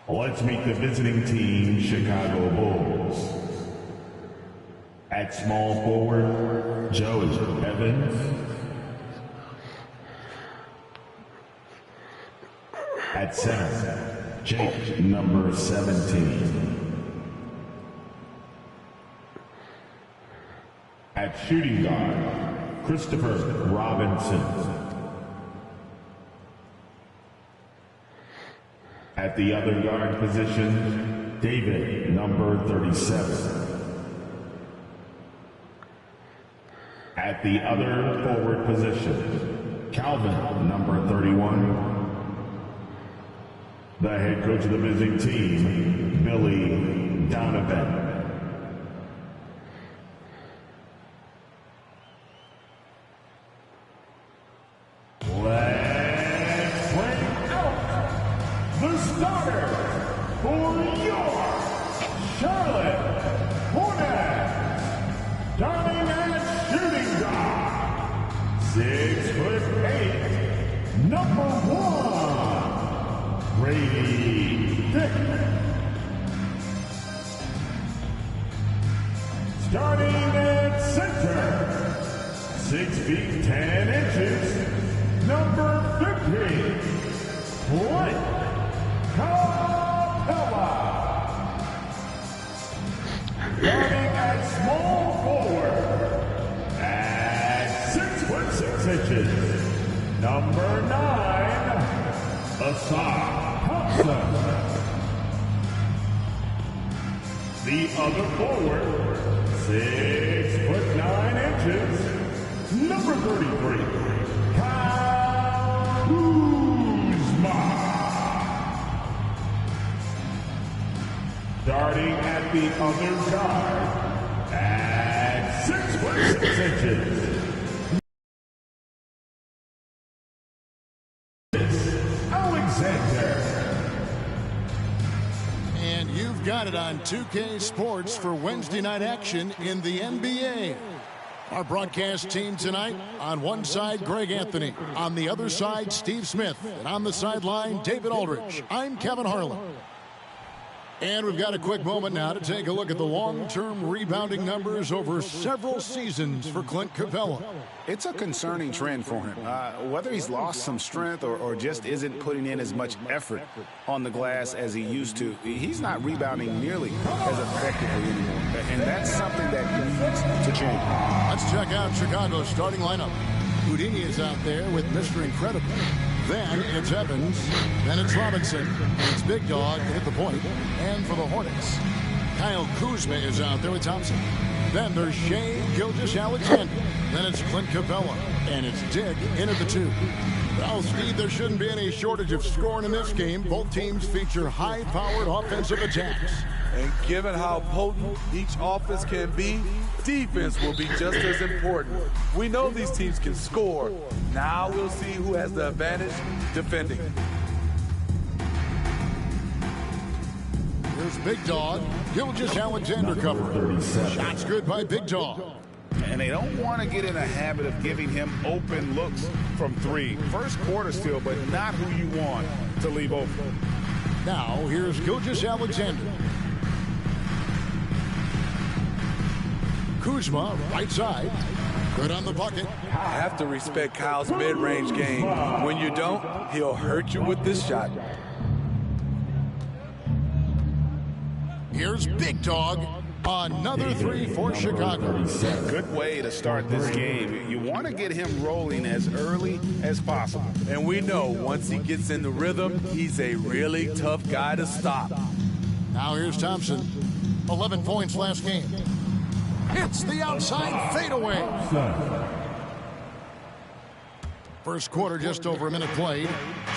Let's meet the visiting team, Chicago Bulls. At small forward, Joe Evans. At center, Jake, number 17. At shooting guard, Christopher Robinson. At the other guard position, David, number 37. At the other forward position, Calvin, number 31. The head coach of the visiting team, Billy Donovan. The starter for your Charlotte Hornets, starting at shooting guard, 6'8", number 1, Grady Dick. Starting at center, 6 feet 10 inches, number 50, Clint Capella. Starting at small forward at 6'6", number 9, Asad Thompson. The other forward, 6'9", number 33, Kyle Kuzma. Starting at the other guard at 6'6", Alexander. And you've got it on 2K Sports for Wednesday night action in the NBA. Our broadcast team tonight, on one side, Greg Anthony. On the other side, Steve Smith. And on the sideline, David Aldridge. I'm Kevin Harlan. And we've got a quick moment now to take a look at the long-term rebounding numbers over several seasons for Clint Capella. It's a concerning trend for him. Whether he's lost some strength or just isn't putting in as much effort on the glass as he used to, he's not rebounding nearly as effectively anymore. And that's something that needs to change. Let's check out Chicago's starting lineup. Houdini is out there with Mr. Incredible. Then it's Evans. Then it's Robinson. It's Big Dog at the point. And for the Hornets, Kyle Kuzma is out there with Thompson. Then there's Shai Gilgeous-Alexander. Then it's Clint Capella. And it's Dick in at the 2. Well, Steve, there shouldn't be any shortage of scoring in this game. Both teams feature high-powered offensive attacks. And given how potent each offense can be, defense will be just as important. We know these teams can score. Now we'll see who has the advantage defending. Here's Big Dog. Gilgeous-Alexander cover. Shots good by Big Dog. And they don't want to get in a habit of giving him open looks from three. First quarter still, but not who you want to leave open. Now, here's Gilgeous-Alexander. Kuzma, right side. Good on the bucket. I have to respect Kyle's mid-range game. When you don't, he'll hurt you with this shot. Here's Big Dog. Another three for Chicago. Good way to start this game. You want to get him rolling as early as possible. And we know once he gets in the rhythm, he's a really tough guy to stop. Now here's Thompson. 11 points last game. Hits the outside fadeaway. First quarter, just over a minute played.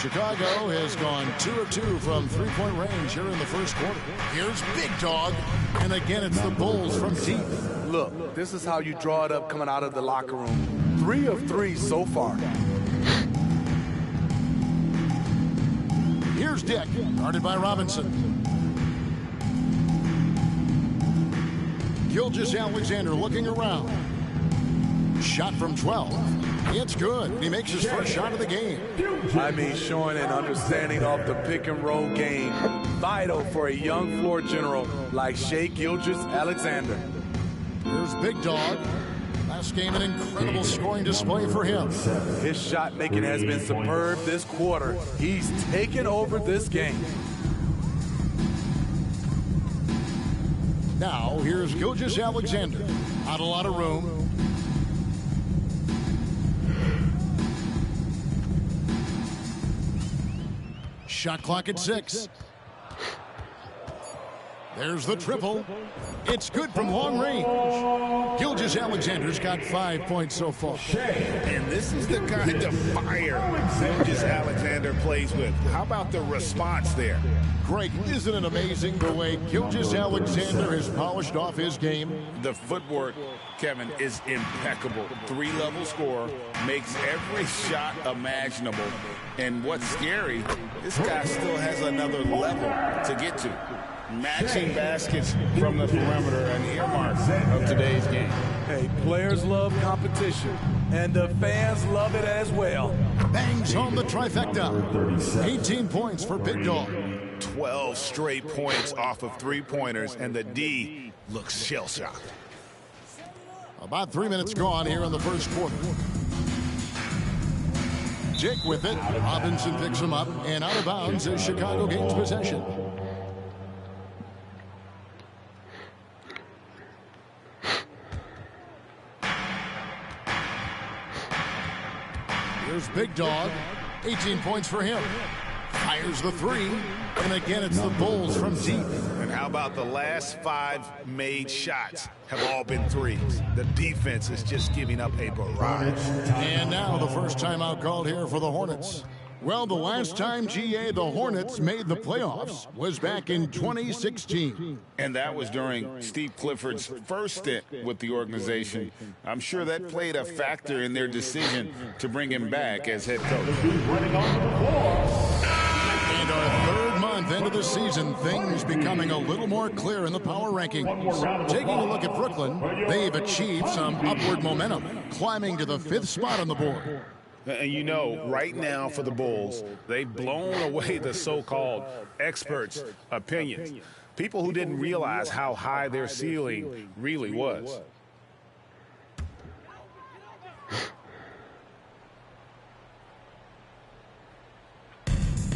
Chicago has gone 2 of 2 from three-point range here in the first quarter. Here's Big Dog. And again, it's the Bulls from deep. Look, this is how you draw it up coming out of the locker room. 3 of 3 so far. Here's Dick, guarded by Robinson. Gilgeous-Alexander looking around. Shot from 12. It's good. He makes his first shot of the game. I mean, showing an understanding of the pick-and-roll game. Vital for a young floor general like Shai Gilgeous-Alexander. Here's Big Dog. Last game, an incredible scoring display for him. His shot making has been superb this quarter. He's taken over this game. Now, here's Gilgeous-Alexander. Not a lot of room. Shot clock at 6. There's the triple. It's good from long range. Gilgeous-Alexander's got 5 points so far. And this is the kind of fire Gilgeous-Alexander plays with. How about the response there? Greg, isn't it amazing the way Gilgeous-Alexander has polished off his game? The footwork, Kevin, is impeccable. 3-level scorer, makes every shot imaginable. And what's scary, this guy still has another level to get to. Matching baskets from the perimeter, an earmark of today's game. Hey, players love competition, and the fans love it as well. Bangs home the trifecta. 18 points for Big Dog. 12 straight points off of three-pointers, and the D looks shell-shocked. About 3 minutes gone here in the first quarter. Dick with it. Robinson picks him up, and out of bounds as Chicago gains possession. Here's Big Dog. 18 points for him. Fires the three. And again, it's the Bulls from deep. And how about the last 5 made shots have all been threes? The defense is just giving up a barrage. And now the first timeout called here for the Hornets. Well, the last time, GA, the Hornets made the playoffs was back in 2016. And that was during Steve Clifford's first stint with the organization. I'm sure that played a factor in their decision to bring him back as head coach. And our third month into the season, things becoming a little more clear in the power rankings. Taking a look at Brooklyn, they've achieved some upward momentum, climbing to the 5th spot on the board. And you know, right now for the Bulls, they've blown away the so-called experts' opinions. People who didn't realize how high their ceiling really was.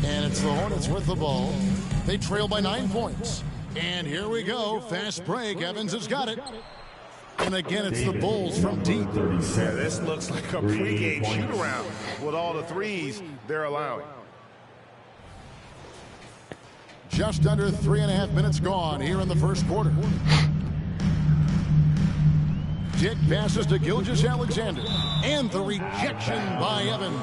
And it's the Hornets with the ball. They trail by 9 points. And here we go. Fast break. Evans has got it. And again, it's the Bulls from deep. Yeah, this looks like a pregame shoot-around with all the threes they're allowing. Just under 3.5 minutes gone here in the first quarter. Dick passes to Gilgeous-Alexander. And the rejection by Evans.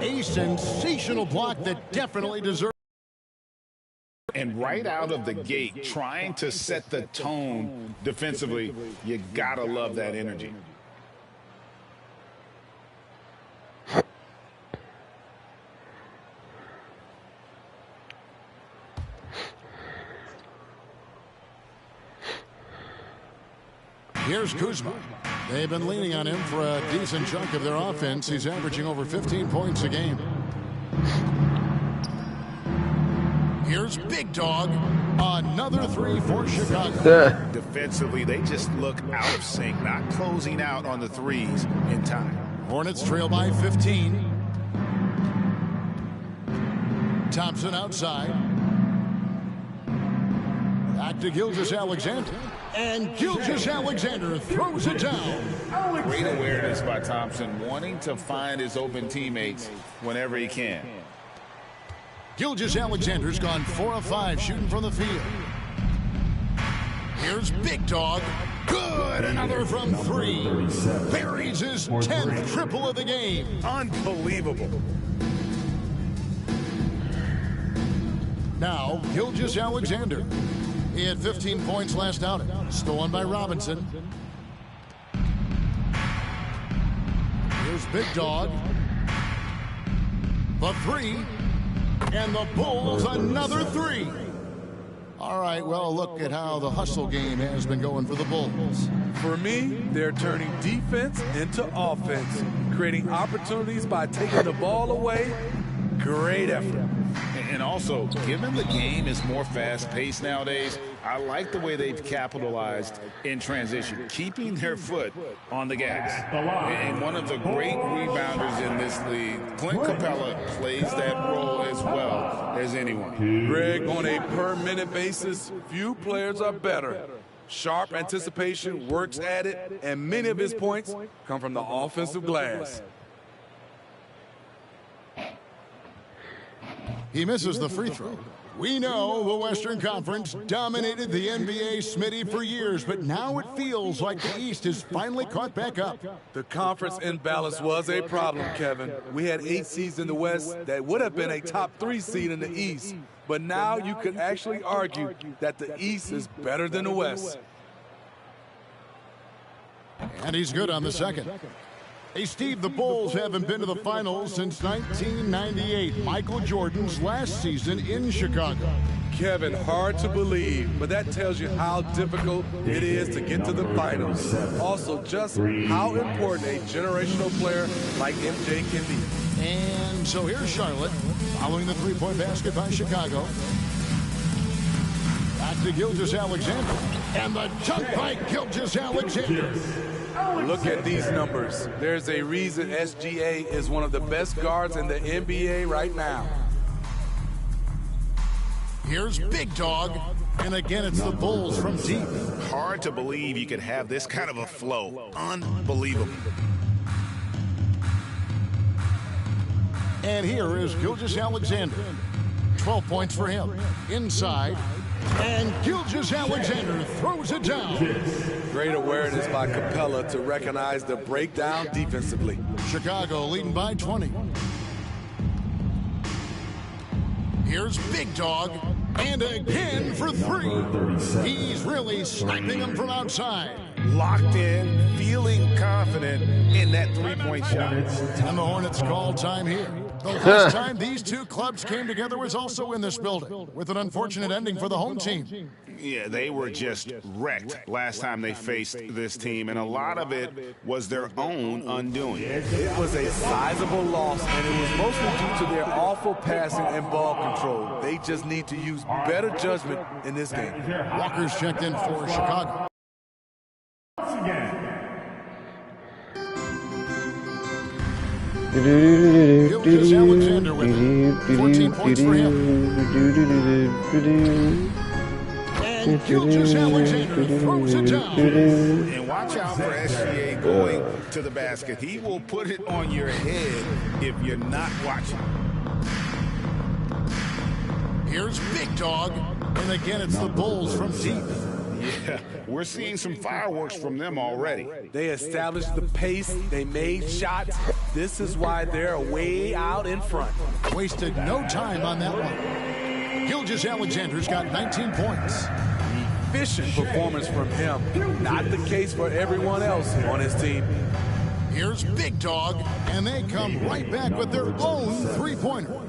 A sensational block that definitely deserves. And right out of the gate, trying to set the tone defensively, you gotta love that energy. Here's Kuzma. They've been leaning on him for a decent chunk of their offense. He's averaging over 15 points a game. Here's Big Dog. Another three for Chicago. Defensively, they just look out of sync, not closing out on the threes in time. Hornets trail by 15. Thompson outside. Back to Gilgeous-Alexander. And Gilgeous-Alexander throws it down. Great awareness by Thompson, wanting to find his open teammates whenever he can. Gilgeous-Alexander's gone 4 of 5 shooting from the field. Here's Big Dog. Good. Another from 3. Buries his 10th triple of the game. Unbelievable. Now, Gilgeous-Alexander. He had 15 points last outing. Stolen by Robinson. Here's Big Dog. The 3. And the Bulls another 3. All right, well, look at how the hustle game has been going for the Bulls. For me, they're turning defense into offense, creating opportunities by taking the ball away. Great effort. And also, given the game is more fast-paced nowadays, I like the way they've capitalized in transition, keeping their foot on the gas. And one of the great rebounders in this league, Clint Capella, plays that role as well as anyone. Greg, on a per-minute basis, few players are better. Sharp anticipation, works at it, and many of his points come from the offensive glass. He misses the free throw. We know the Western Conference dominated the NBA, Smitty, for years, but now it feels like the East has finally caught back up. The conference imbalance was a problem, Kevin. We had 8 seeds in the West that would have been a top 3 seed in the East, but now you could actually argue that the East is better than the West. And he's good on the second. Hey, Steve, the Bulls haven't been to the finals since 1998, Michael Jordan's last season in Chicago. Kevin, hard to believe, but that tells you how difficult it is to get to the finals. Also, just how important a generational player like MJ can be. And so here's Charlotte, following the three-point basket by Chicago. Back to Gilgeous-Alexander. And the dunk by Gilgeous-Alexander. Look at these numbers. There's a reason SGA is one of the best guards in the NBA right now. Here's Big Dog. And again, it's the Bulls from deep. Hard to believe you could have this kind of a flow. Unbelievable. And here is Gilgeous-Alexander. 12 points for him. Inside. And Gilgeous-Alexander throws it down. Great awareness by Capella to recognize the breakdown defensively. Chicago leading by 20. Here's Big Dog. And again for 3. He's really sniping them from outside. Locked in, feeling confident in that three-point shot. And the Hornets call time here. The last time these two clubs came together was also in this building, with an unfortunate ending for the home team. Yeah, they were just wrecked last time they faced this team, and a lot of it was their own undoing. It was a sizable loss, and it was mostly due to their awful passing and ball control. They just need to use better judgment in this game. Walker's checked in for Chicago. Gilgeous-Alexander with 14 points for him. And Gilgeous-Alexander throws it down. And watch out for SGA going to the basket. He will put it on your head if you're not watching. Here's Big Dog. And again, it's the Bulls from deep. Yeah, we're seeing some fireworks from them already. They established the pace. They made shots. This is why they're way out in front. Wasted no time on that one. Gilgeous-Alexander's got 19 points. Efficient performance from him. Not the case for everyone else on his team. Here's Big Dog, and they come right back with their own three-pointer.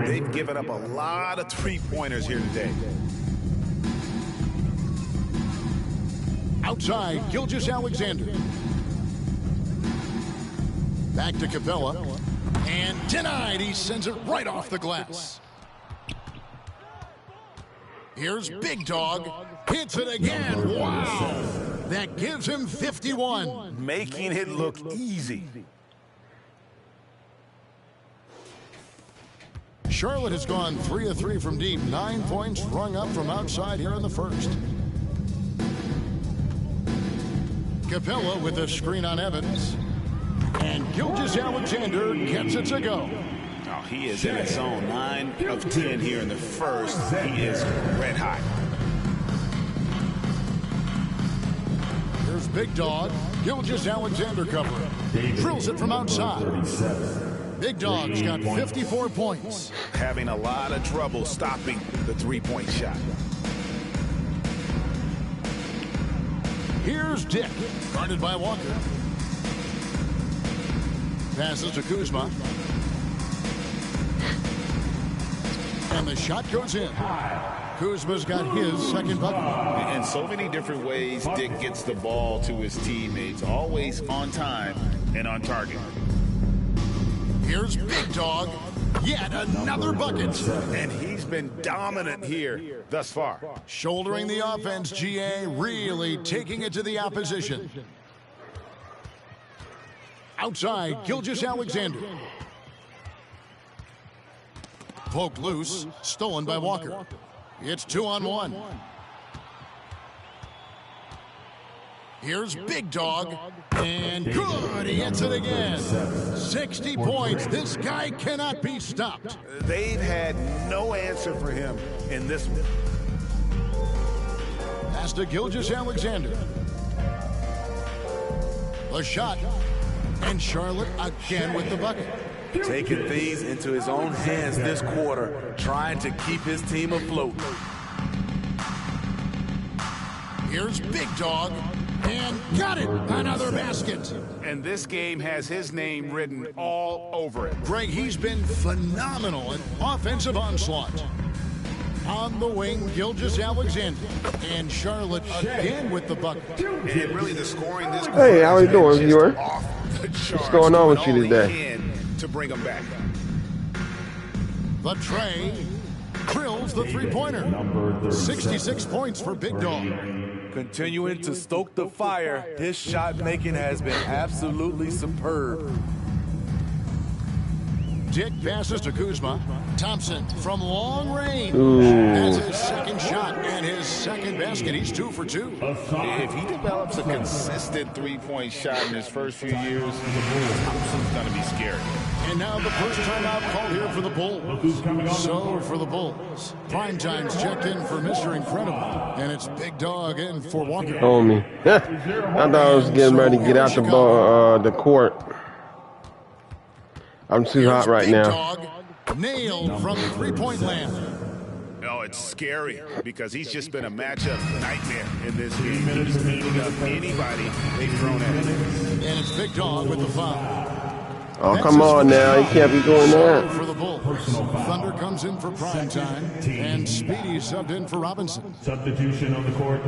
They've given up a lot of three-pointers here today. Outside, Gilgeous-Alexander. Back to Capella. And denied. He sends it right off the glass. Here's Big Dog. Hits it again. Wow. That gives him 51. Making it look easy. Charlotte has gone 3 of 3 from deep. 9 points rung up from outside here in the first. Capella with a screen on Evans. And Gilgeous-Alexander gets it to go. Oh, he is in his zone. 9 of 10 here in the first. He is red hot. Here's Big Dog. Gilgeous-Alexander covering. Drills it from outside. Big Dog's got 54 points. Having a lot of trouble stopping the three-point shot. Here's Dick, guarded by Walker. Passes to Kuzma. And the shot goes in. Kuzma's got his second bucket. In so many different ways, Dick gets the ball to his teammates. Always on time and on target. Here's Big Dog. Yet another bucket. And he's been dominant here thus far. Shouldering the offense, GA really taking it to the opposition. Outside, Gilgeous-Alexander. Poked loose, stolen by Walker. It's 2-on-1. Here's Big Dog, and good, he hits it again. 60 points, this guy cannot be stopped. They've had no answer for him in this one. Pass to Gilgeous-Alexander. The shot, and Charlotte again with the bucket. Taking things into his own hands this quarter, trying to keep his team afloat. Here's Big Dog, and got it! Another basket. And this game has his name written all over it. Greg, he's been phenomenal in offensive onslaught. On the wing, Gilgeous-Alexander. And Charlotte again with the bucket. And really the scoring this Hey, how you doing, viewer? What's going on with you today? To bring them back. The tray drills the three-pointer. 66 points for Big Dog. Continuing to stoke the fire, his shot making has been absolutely superb. Dick passes to Kuzma. Thompson from long range. Ooh. That's his second shot and his second basket. He's 2 for 2. If he develops a consistent three-point shot in his first few years, Thompson's going to be scary. And now the first timeout called here for the Bulls. So for the Bulls, Primetime's checked in for Mr. Incredible. And it's Big Dog in for Walker. Homie. I thought I was getting ready to get out the ball, the court. I'm too hot right Big now. Dog nailed from three-point land. No, it's scary because he's just been a matchup nightmare in this game. He's beating up anybody they've thrown at him. And it's Big Dog with the foul. Oh, come on now. You can't be doing that. For the Bulls. Thunder comes in for prime time, and Speedy subbed in for Robinson. Substitution on the court.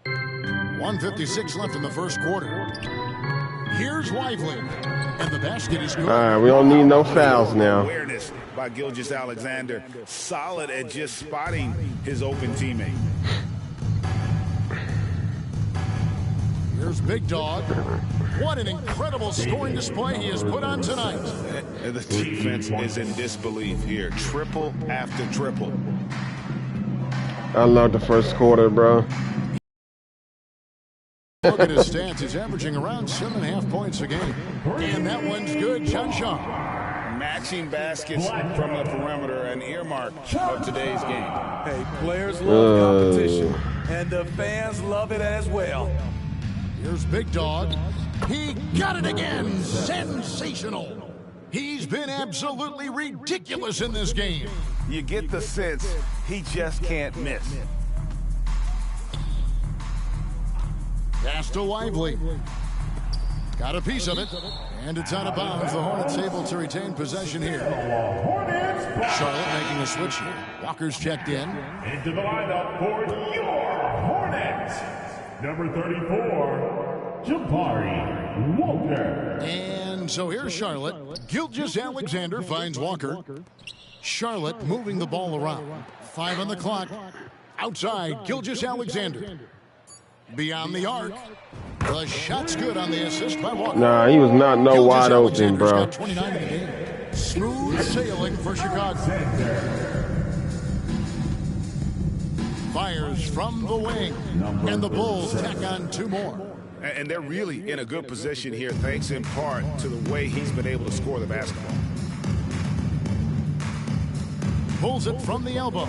.156 left in the first quarter. Here's Lively, and the basket is good. All right, we don't need no fouls now. Awareness by Gilgeous-Alexander. Solid at just spotting his open teammate. Here's Big Dog. What an incredible scoring display he has put on tonight. The defense is in disbelief here. Triple after triple. I love the first quarter, bro. Look at his stats. He's averaging around 7.5 points a game. And that one's good. John Shaw. Matching baskets from the perimeter, an earmark of today's game. Hey, players love competition, and the fans love it as well. Here's Big Dog. He got it again. Sensational. He's been absolutely ridiculous in this game. You get the sense he just can't miss. Pass to Lively. Got a piece of it, and it's out of bounds. The Hornets able to retain possession here. Charlotte making a switch here. Walker's checked in. Into the lineup for your Hornets, number 34, Jabari Walker. And so here's Charlotte. Gilgeous-Alexander finds Walker. Charlotte moving the ball around. 5 on the clock. Outside, Gilgeous-Alexander. Beyond the arc. The shot's good on the assist by Walker. Nah, he was not wide open, bro. Got 29 in the game. Smooth sailing for Chicago. Fires from the wing. And the Bulls tack on 2 more. And they're really in a good position here, thanks in part to the way he's been able to score the basketball. Pulls it from the elbow.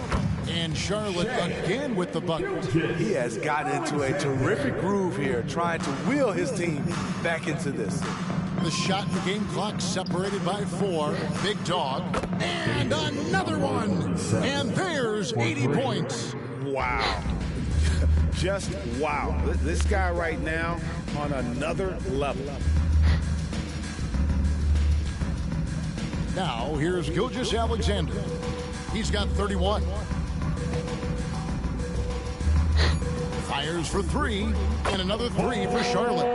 And Charlotte again with the bucket. He has gotten into a terrific groove here, trying to wheel his team back into this. The shot, the game clock separated by 4. Big Dog. And another one. And there's 80 points. Wow. Just wow. This guy right now on another level. Now, here's Gilgeous-Alexander. He's got 31. Fires for 3, and another 3 for Charlotte.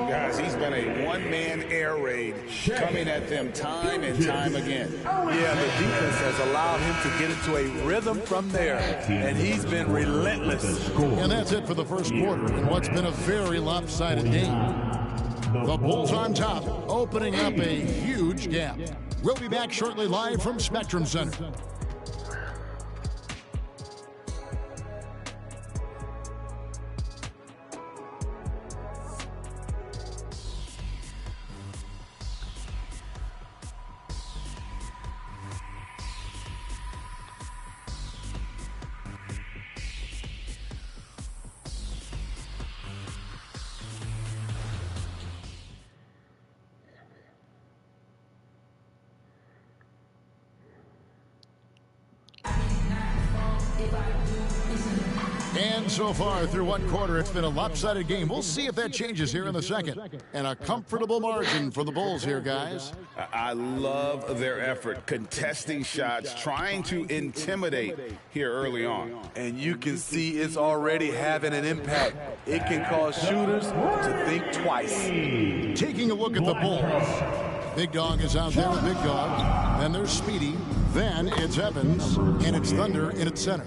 Guys, he's been a one-man air raid coming at them time and time again. Yeah, the defense has allowed him to get into a rhythm from there, and he's been relentless. And that's it for the first quarter in what's been a very lopsided game. The Bulls on top, opening up a huge gap. We'll be back shortly live from Spectrum Center. And so far through one quarter, it's been a lopsided game. We'll see if that changes here in the second. And a comfortable margin for the Bulls here, guys. I love their effort, contesting shots, trying to intimidate here early on. And you can see it's already having an impact. It can cause shooters to think twice. Taking a look at the Bulls. Big Dog is out there with Big Dog. Then there's Speedy. Then it's Evans. And it's Thunder in its center.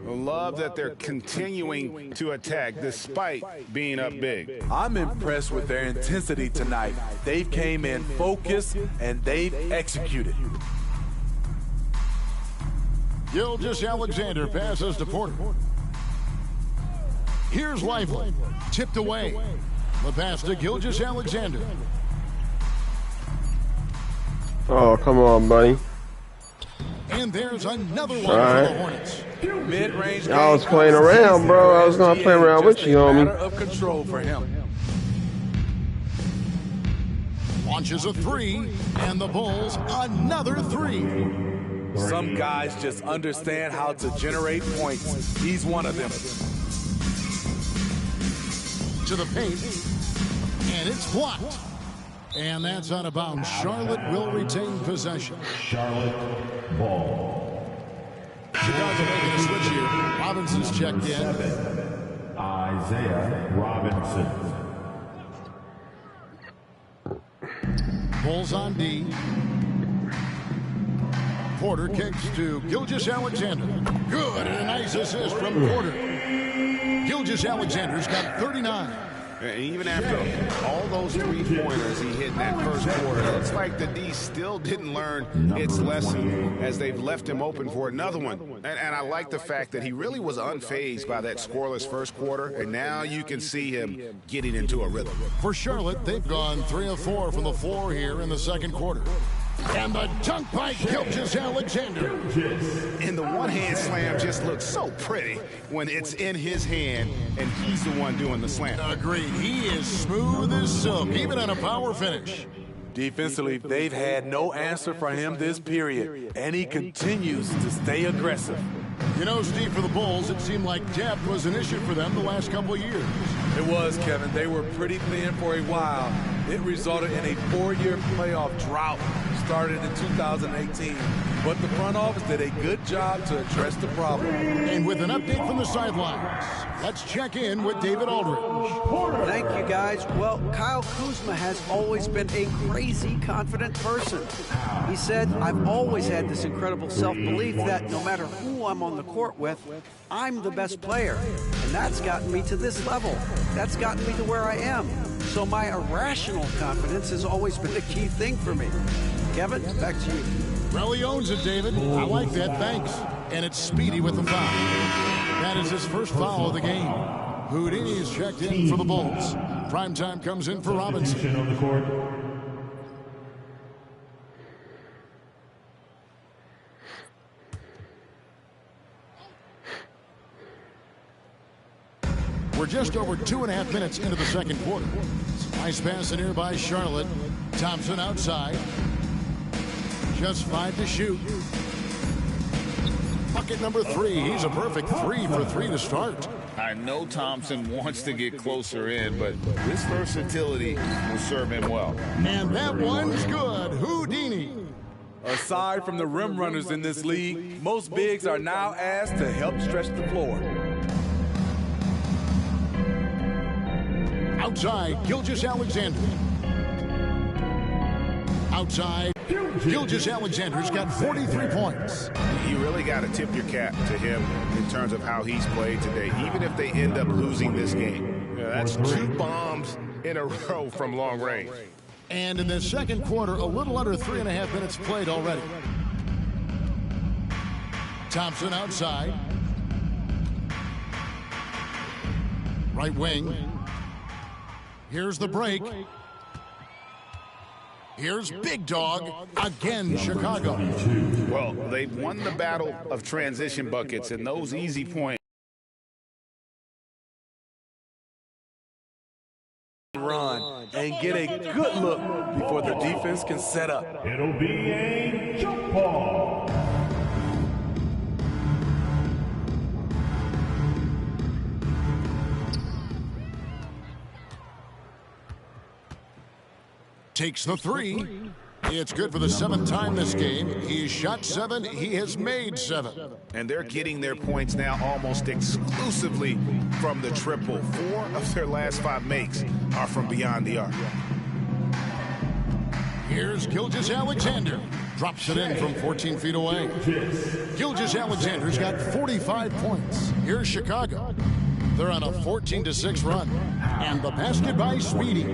Love that they're continuing to attack despite being up big. I'm impressed with their intensity tonight. They've came in focused and they've executed. Gilgeous-Alexander passes to Porter. Here's Lively. Tipped away. The pass to Gilgeous-Alexander. Oh, come on, buddy. And there's another one for the Hornets. Mid-range. I was playing around, bro. I was going to play around with you, homie. Matter of control for him. Launches a 3, and the Bulls another 3. Some guys just understand how to generate points. He's one of them. To the paint, and it's blocked. And that's out of bounds. Charlotte will retain possession. Charlotte ball. Chicago making a switch here. Robinson's checked in. Isaiah Robinson. Bulls on D. Porter kicks to Gilgeous-Alexander. Good, and a nice assist from Porter. Gilgeous-Alexander's got 39. And even after all those three-pointers he hit in that first quarter, it looks like the D still didn't learn its lesson as they've left him open for another one. And I like the fact that he really was unfazed by that scoreless first quarter, and now you can see him getting into a rhythm. For Charlotte, they've gone 3 of 4 from the floor here in the second quarter. And the dunk by Gilgeous-Alexander. And the one-hand slam just looks so pretty when it's in his hand and he's the one doing the slam. Agreed. He is smooth as silk, even on a power finish. Defensively, they've had no answer for him this period, and he continues to stay aggressive. You know, Steve, for the Bulls, it seemed like depth was an issue for them the last couple of years. It was, Kevin. They were pretty thin for a while, It resulted in a 4-year playoff drought started in 2018. But the front office did a good job to address the problem. And with an update from the sidelines, let's check in with David Aldridge. Thank you, guys. Well, Kyle Kuzma has always been a crazy confident person. He said, I've always had this incredible self-belief that no matter who I'm on the court with, I'm the best player. And that's gotten me to this level. That's gotten me to where I am. So my irrational confidence has always been a key thing for me. Kevin, back to you. Well, he owns it, David. I like that. Thanks. And it's Speedy with the foul. That is his first foul of the game. Houdini's checked in for the Bulls. Primetime comes in for Robinson. On the court. We're just over 2.5 minutes into the second quarter. Nice pass in here by Charlotte. Thompson outside. Just 5 to shoot. Bucket number 3. He's a perfect 3 for 3 to start. I know Thompson wants to get closer in, but this versatility will serve him well. And that one's good. Houdini. Aside from the rim runners in this league, most bigs are now asked to help stretch the floor. Outside, Gilgeous-Alexander. Outside, Gilgeous-Alexander's got 43 points. You really got to tip your cap to him in terms of how he's played today, even if they end up losing this game. Yeah, that's 2 bombs in a row from long range. And in the second quarter, a little under 3.5 minutes played already. Thompson outside. Right wing. Here's the break. Here's Big Dog, again, Chicago. Well, they've won the battle of transition buckets, and those easy points. Run and get a good look before the defense can set up. It'll be a jump ball. Takes the 3. It's good for the 7th time this game. He's shot 7. He has made 7. And they're getting their points now almost exclusively from the triple. 4 of their last 5 makes are from beyond the arc. Here's Gilgeous-Alexander. Drops it in from 14 feet away. Gilgeous-Alexander's got 45 points. Here's Chicago. They're on a 14-6 run. And the basket by Speedy.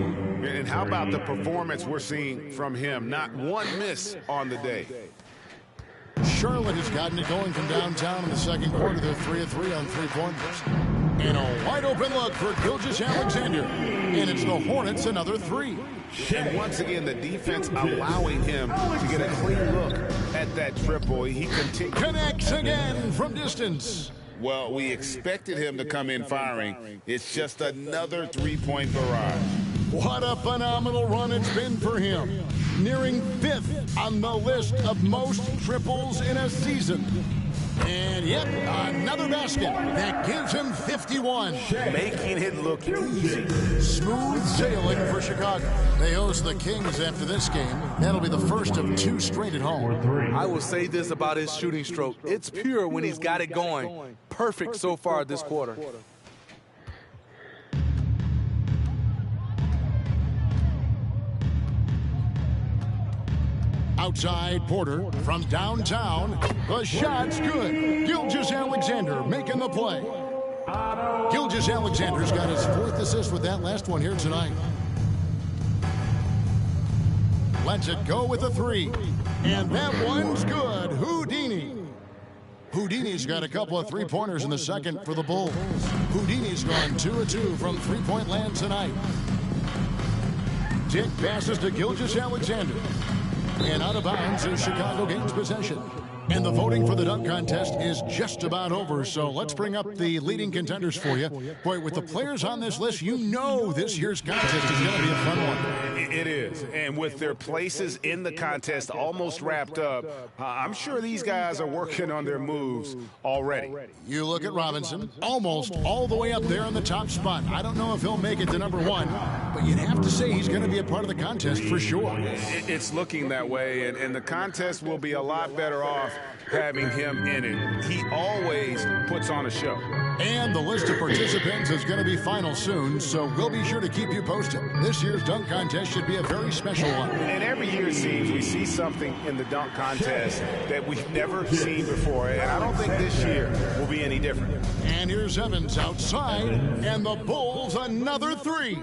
And how about the performance we're seeing from him? Not one miss on the day. Charlotte has gotten it going from downtown in the second quarter. They're 3 of 3 on 3-pointers. And a wide open look for Gilgeous-Alexander. And it's the Hornets another 3. And once again, the defense allowing him to get a clean look at that triple. He connects again from distance. Well, we expected him to come in firing. It's just another 3-point barrage. What a phenomenal run it's been for him. Nearing 5th on the list of most triples in a season. And yet another basket that gives him 51. Making it look easy. Smooth sailing for Chicago. They host the Kings after this game. That'll be the first of 2 straight at home. I will say this about his shooting stroke. It's pure when he's got it going. Perfect so far this quarter. Outside Porter from downtown. The shot's good. Gilgeous-Alexander making the play. Gilgeous-Alexander's got his 4th assist with that last one here tonight. Lets it go with a 3. And that one's good. Houdini. Houdini's got a couple of 3-pointers in the second for the Bulls. Houdini's gone 2 of 2 from 3-point land tonight. Dick passes to Gilgeous-Alexander. And out of bounds as Chicago gains possession. And the voting for the dunk contest is just about over, so let's bring up the leading contenders for you. Boy, with the players on this list, you know this year's contest is going to be a fun one. It is, and with their places in the contest almost wrapped up, I'm sure these guys are working on their moves already. You look at Robinson, almost all the way up there in the top spot. I don't know if he'll make it to number 1, but you'd have to say he's going to be a part of the contest for sure. It's looking that way, and the contest will be a lot better off having him in it. He always puts on a show. And the list of participants is going to be final soon, so we'll be sure to keep you posted. This year's dunk contest should be a very special one. And every year it seems we see something in the dunk contest that we've never seen before, and I don't think this year will be any different. And here's Evans outside, and the Bulls another 3.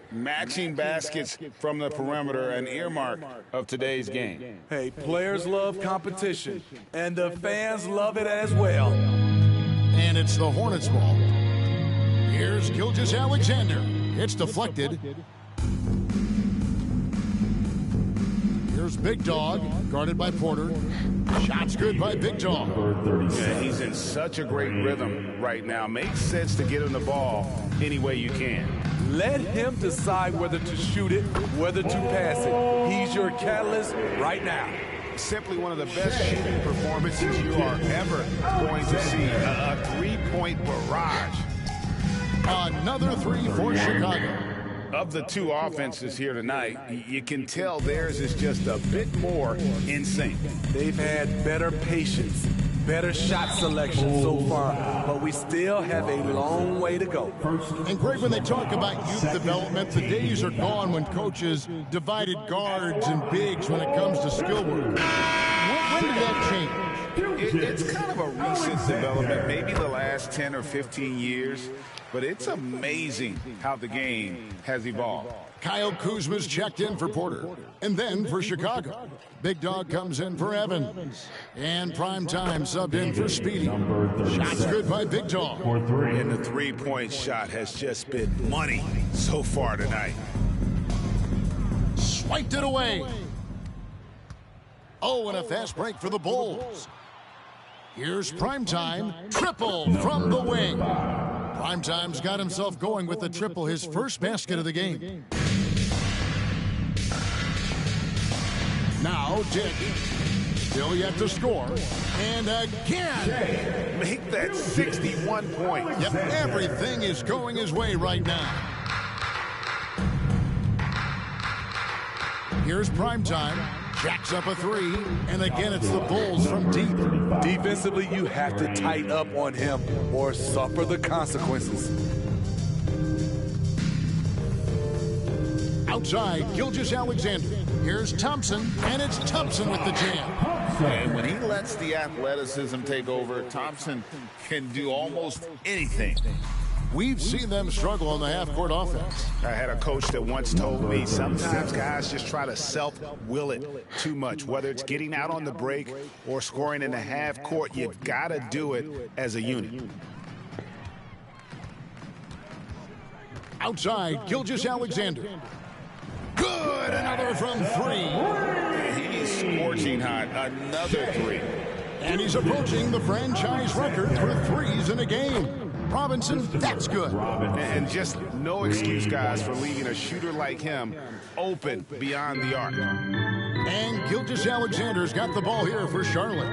Matching baskets from the perimeter, an earmark of today's game. Hey, players love competition, and the fans love it as well. And it's the Hornets ball. Here's Gilgeous-Alexander. It's deflected. Here's Big Dog, guarded by Porter. Shot's good by Big Dog. Yeah, he's in such a great rhythm right now. Makes sense to get him the ball any way you can. Let him decide whether to shoot it, whether to pass it. He's your catalyst right now. Simply one of the best shooting performances you are ever going to see. A three-point barrage. Another 3 for Chicago. Of the two offenses here tonight, you can tell theirs is just a bit more in sync. They've had better patience, better shot selection so far, but we still have a long way to go. And Greg, when they talk about youth development, the days are gone when coaches divided guards and bigs when it comes to skill work. When did that change? It's kind of a recent development, maybe the last 10 or 15 years, but it's amazing how the game has evolved. Kyle Kuzma's checked in for Porter. And then for Chicago, Big Dog comes in for Evans. And Primetime subbed in for Speedy. Shot's good by Big Dog. And the three-point shot has just been money so far tonight. Swiped it away. Oh, and a fast break for the Bulls. Here's Primetime. Triple from the wing. Primetime's got himself going with the triple, his first basket of the game. Now Dick, still yet to score, and again. Make that 61 points. Yep, everything is going his way right now. Here's Primetime. Jacks up a 3, and again it's the Bulls from deep. Defensively, you have to tighten up on him or suffer the consequences. Outside, Gilgeous-Alexander. Here's Thompson, and it's Thompson with the jam. And when he lets the athleticism take over, Thompson can do almost anything. We've seen them struggle on the half-court offense. I had a coach that once told me sometimes guys just try to self-will it too much. Whether it's getting out on the break or scoring in the half-court, you've got to do it as a unit. Outside, Gilgeous-Alexander. Good, another from 3. He's scorching hot, another 3. And he's approaching the franchise record for 3s in a game. Robinson, that's good. And just no excuse, guys, for leaving a shooter like him open beyond the arc. And Gilgeous-Alexander's got the ball here for Charlotte.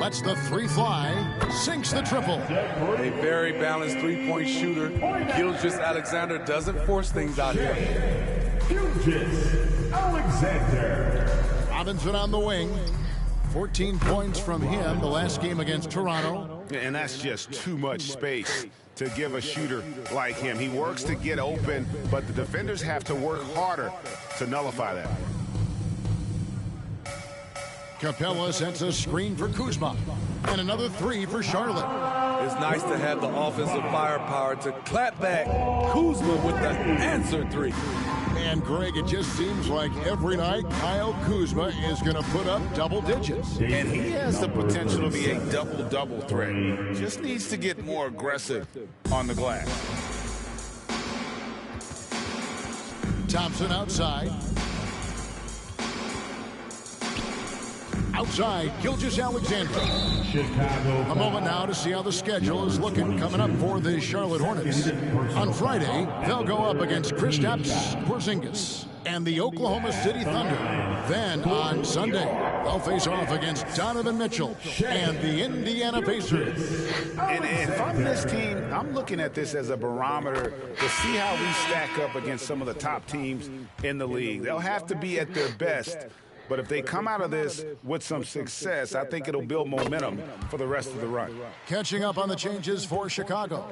Lets the 3 fly, sinks the triple. A very balanced three-point shooter. Gilgeous-Alexander doesn't force things out here. Gilgeous-Alexander. Robinson on the wing. 14 points from him the last game against Toronto. And that's just too much space to give a shooter like him. He works to get open, but the defenders have to work harder to nullify that. Capella sends a screen for Kuzma. And another 3 for Charlotte. It's nice to have the offensive firepower to clap back Kuzma with the answer 3. And Greg, it just seems like every night Kyle Kuzma is going to put up double digits. And he has the potential to be a double-double threat. Just needs to get more aggressive on the glass. Thompson outside. Outside, Gilgeous-Alexander. A moment now to see how the schedule is looking coming up for the Charlotte Hornets. On Friday, they'll go up against Kristaps Porzingis and the Oklahoma City Thunder. Then on Sunday, they'll face off against Donovan Mitchell and the Indiana Pacers. And if I'm this team, I'm looking at this as a barometer to see how we stack up against some of the top teams in the league. They'll have to be at their best. But if they come out of this with some success, I think it'll build momentum for the rest of the run. Catching up on the changes for Chicago.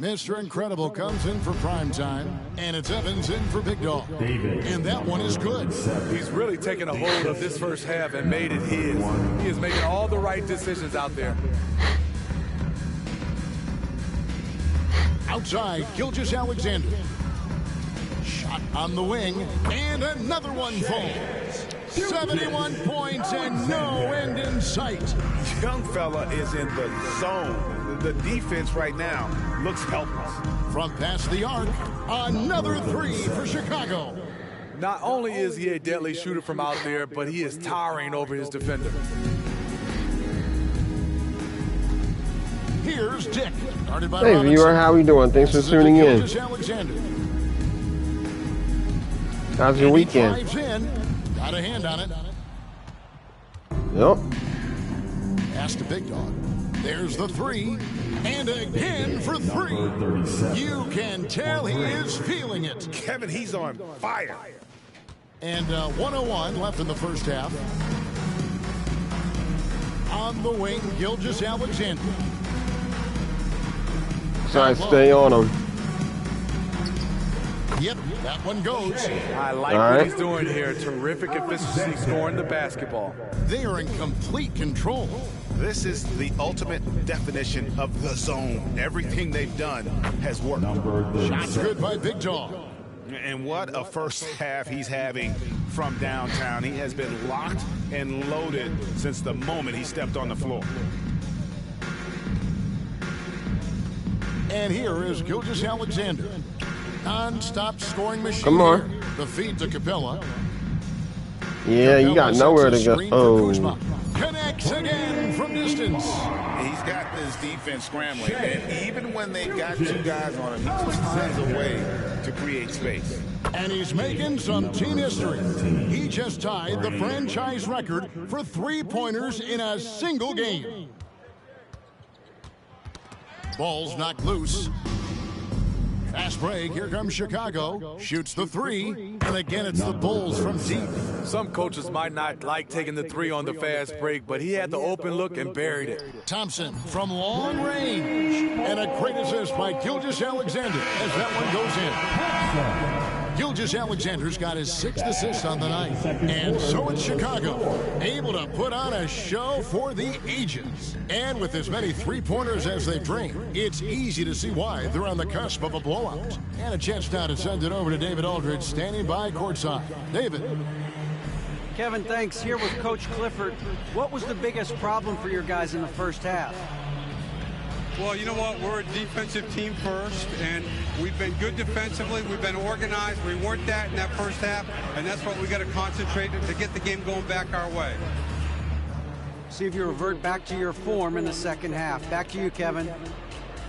Mr. Incredible comes in for prime time, and it's Evans in for Big Dog. And that one is good. He's really taken a hold of this first half and made it his. He is making all the right decisions out there. Outside, Gilgeous-Alexander. Shot on the wing, and another one falls. 71 points and no end in sight. Young fella is in the zone. The defense right now looks helpless. From past the arc, another three for Chicago. Not only is he a deadly shooter from out there, but he is towering over his defender. Here's Dick. Started by Hey, Robinson. viewer, how we doing? Thanks for tuning in. Gilgeous-Alexander. How's your And he weekend? drives in. Got a hand on it. Yep. Pass to Big Dog. There's the three. And again for three. You can tell he is feeling it. Kevin, he's on fire. And 101 left in the first half. On the wing, Gilgeous-Alexander. So I stay on him. Yep, that one goes. I like All what right. he's doing here. Terrific efficiency scoring the basketball. They are in complete control. This is the ultimate definition of the zone. Everything they've done has worked. Shots good by Big Dog. And what a first half he's having from downtown. He has been locked and loaded since the moment he stepped on the floor. And here is Gilgeous-Alexander. Non-stop scoring machine. Come on. Here. The feed to Capella. Yeah, you got Capella nowhere to sets a go. screen for Oh. Kuzma. Connects again from distance. He's got this defense scrambling, and even when they've got two guys on him, he just finds a way to create space. And he's making some team history. He just tied the franchise record for three-pointers in a single game. Ball's knocked loose. Fast break. Here comes Chicago. Shoots the three. And again, it's the Bulls from deep. Some coaches might not like taking the three on the fast break, but he had the open look and buried it. Thompson from long range. And a great assist by Gilgeous-Alexander as that one goes in. Gilgeous-Alexander's got his sixth assist on the night. And so it's Chicago, able to put on a show for the ages. And with as many three-pointers as they bring, it's easy to see why they're on the cusp of a blowout. And a chance now to send it over to David Aldridge, standing by courtside. David. Kevin, thanks. Here with Coach Clifford. What was the biggest problem for your guys in the first half? Well, you know what? We're a defensive team first, and we've been good defensively. We've been organized. We weren't that in that first half, and that's what we got to concentrate to get the game going back our way. See if you revert back to your form in the second half. Back to you, Kevin.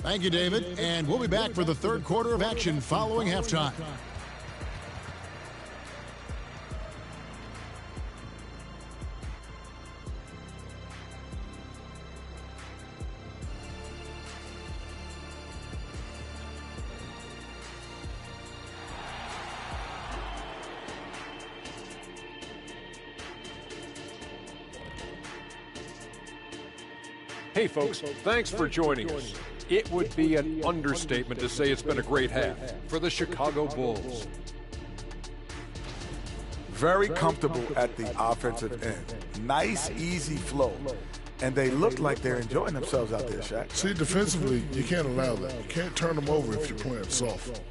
Thank you, David. And we'll be back for the third quarter of action following halftime. Hey folks, thanks for joining us. It would be an understatement to say it's been a great half for the Chicago Bulls. Very comfortable at the offensive end. Nice, easy flow. And they look like they're enjoying themselves out there, Shaq. See, defensively, you can't allow that. You can't turn them over if you're playing soft.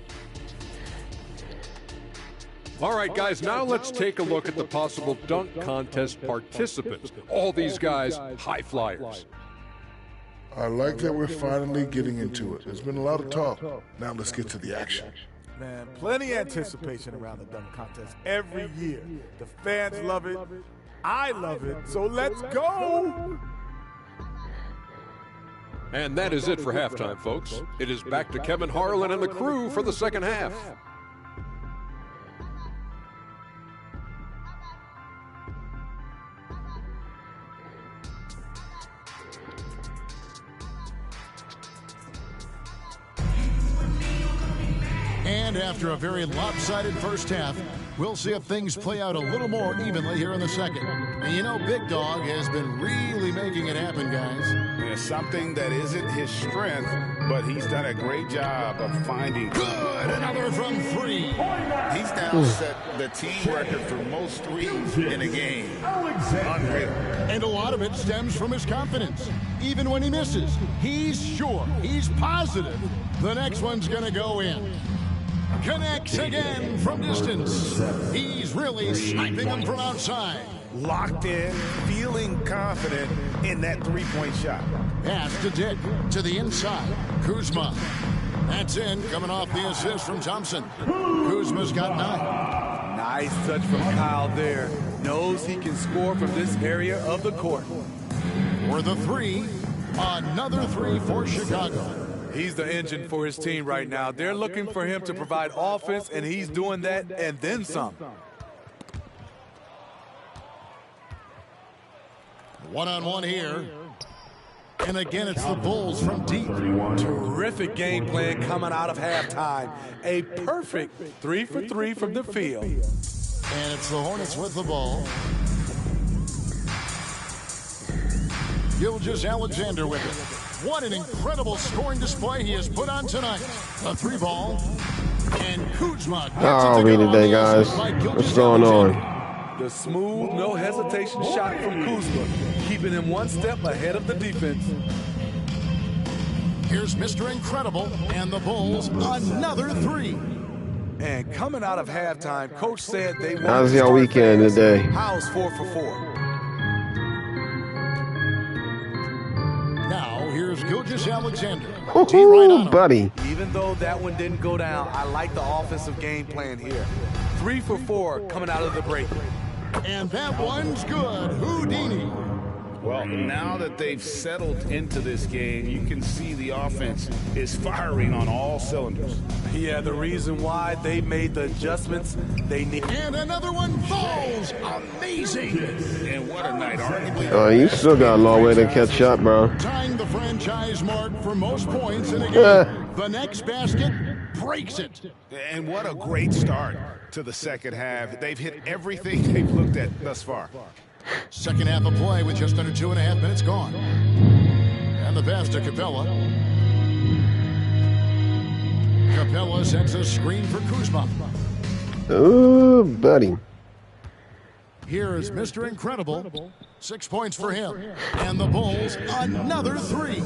All right, guys, now let's take a look at the possible dunk contest participants. All these guys, high flyers. I like that we're finally getting into it. There's been a lot of talk. Now let's get to the action. Man, plenty of anticipation around the dunk contest every year. The fans love it. I love it. So let's go. And that is it for halftime, folks. It is back to Kevin Harlan and the crew for the second half. And after a very lopsided first half, we'll see if things play out a little more evenly here in the second. And you know, Big Dog has been really making it happen, guys. There's something that isn't his strength, but he's done a great job of finding. Good, another from three. He's now set the team record for most threes in a game. Unreal. And a lot of it stems from his confidence. Even when he misses, he's sure, he's positive the next one's gonna go in. Connects again from distance. He's really sniping them from outside. Locked in, feeling confident in that three-point shot. Pass to Dick, to the inside. Kuzma. That's in, coming off the assist from Thompson. Kuzma's got 9. Nice touch from Kyle there. Knows he can score from this area of the court. For the 3, another 3 for Chicago. He's the engine for his team right now. They're looking for him to provide offense, and he's doing that and then some. One-on-one here. And again, it's the Bulls from deep. Terrific game plan coming out of halftime. A perfect 3 for 3 from the field. And it's the Hornets with the ball. Gilgeous-Alexander with it. What an incredible scoring display he has put on tonight. A 3 ball. And Kuzma. I'll read today, guys. What's going on? The smooth, no hesitation shot from Kuzma, keeping him one step ahead of the defense. Here's Mr. Incredible and the Bulls, another 3. And coming out of halftime, Coach said they wanted How's to your start weekend fast. today? How's 4 for 4? Now, here's Gilgeous-Alexander. Woohoo, buddy. Even though that one didn't go down, I like the offensive game plan here. 3 for 4 coming out of the break. And that one's good. Houdini. Well, now that they've settled into this game, you can see the offense is firing on all cylinders. Yeah, the reason why they made the adjustments they need. And another one falls. Amazing. And what a night. Arguably. You still got a long way to catch up, bro. Tying the franchise mark for most points in a game. The next basket breaks it. And what a great start to the second half. They've hit everything they've looked at thus far. Second half of play with just under 2.5 minutes gone. And the pass to Capella. Capella sends a screen for Kuzma. Ooh, buddy. Here is Mr. Incredible. 6 points for him. And the Bulls, another 3.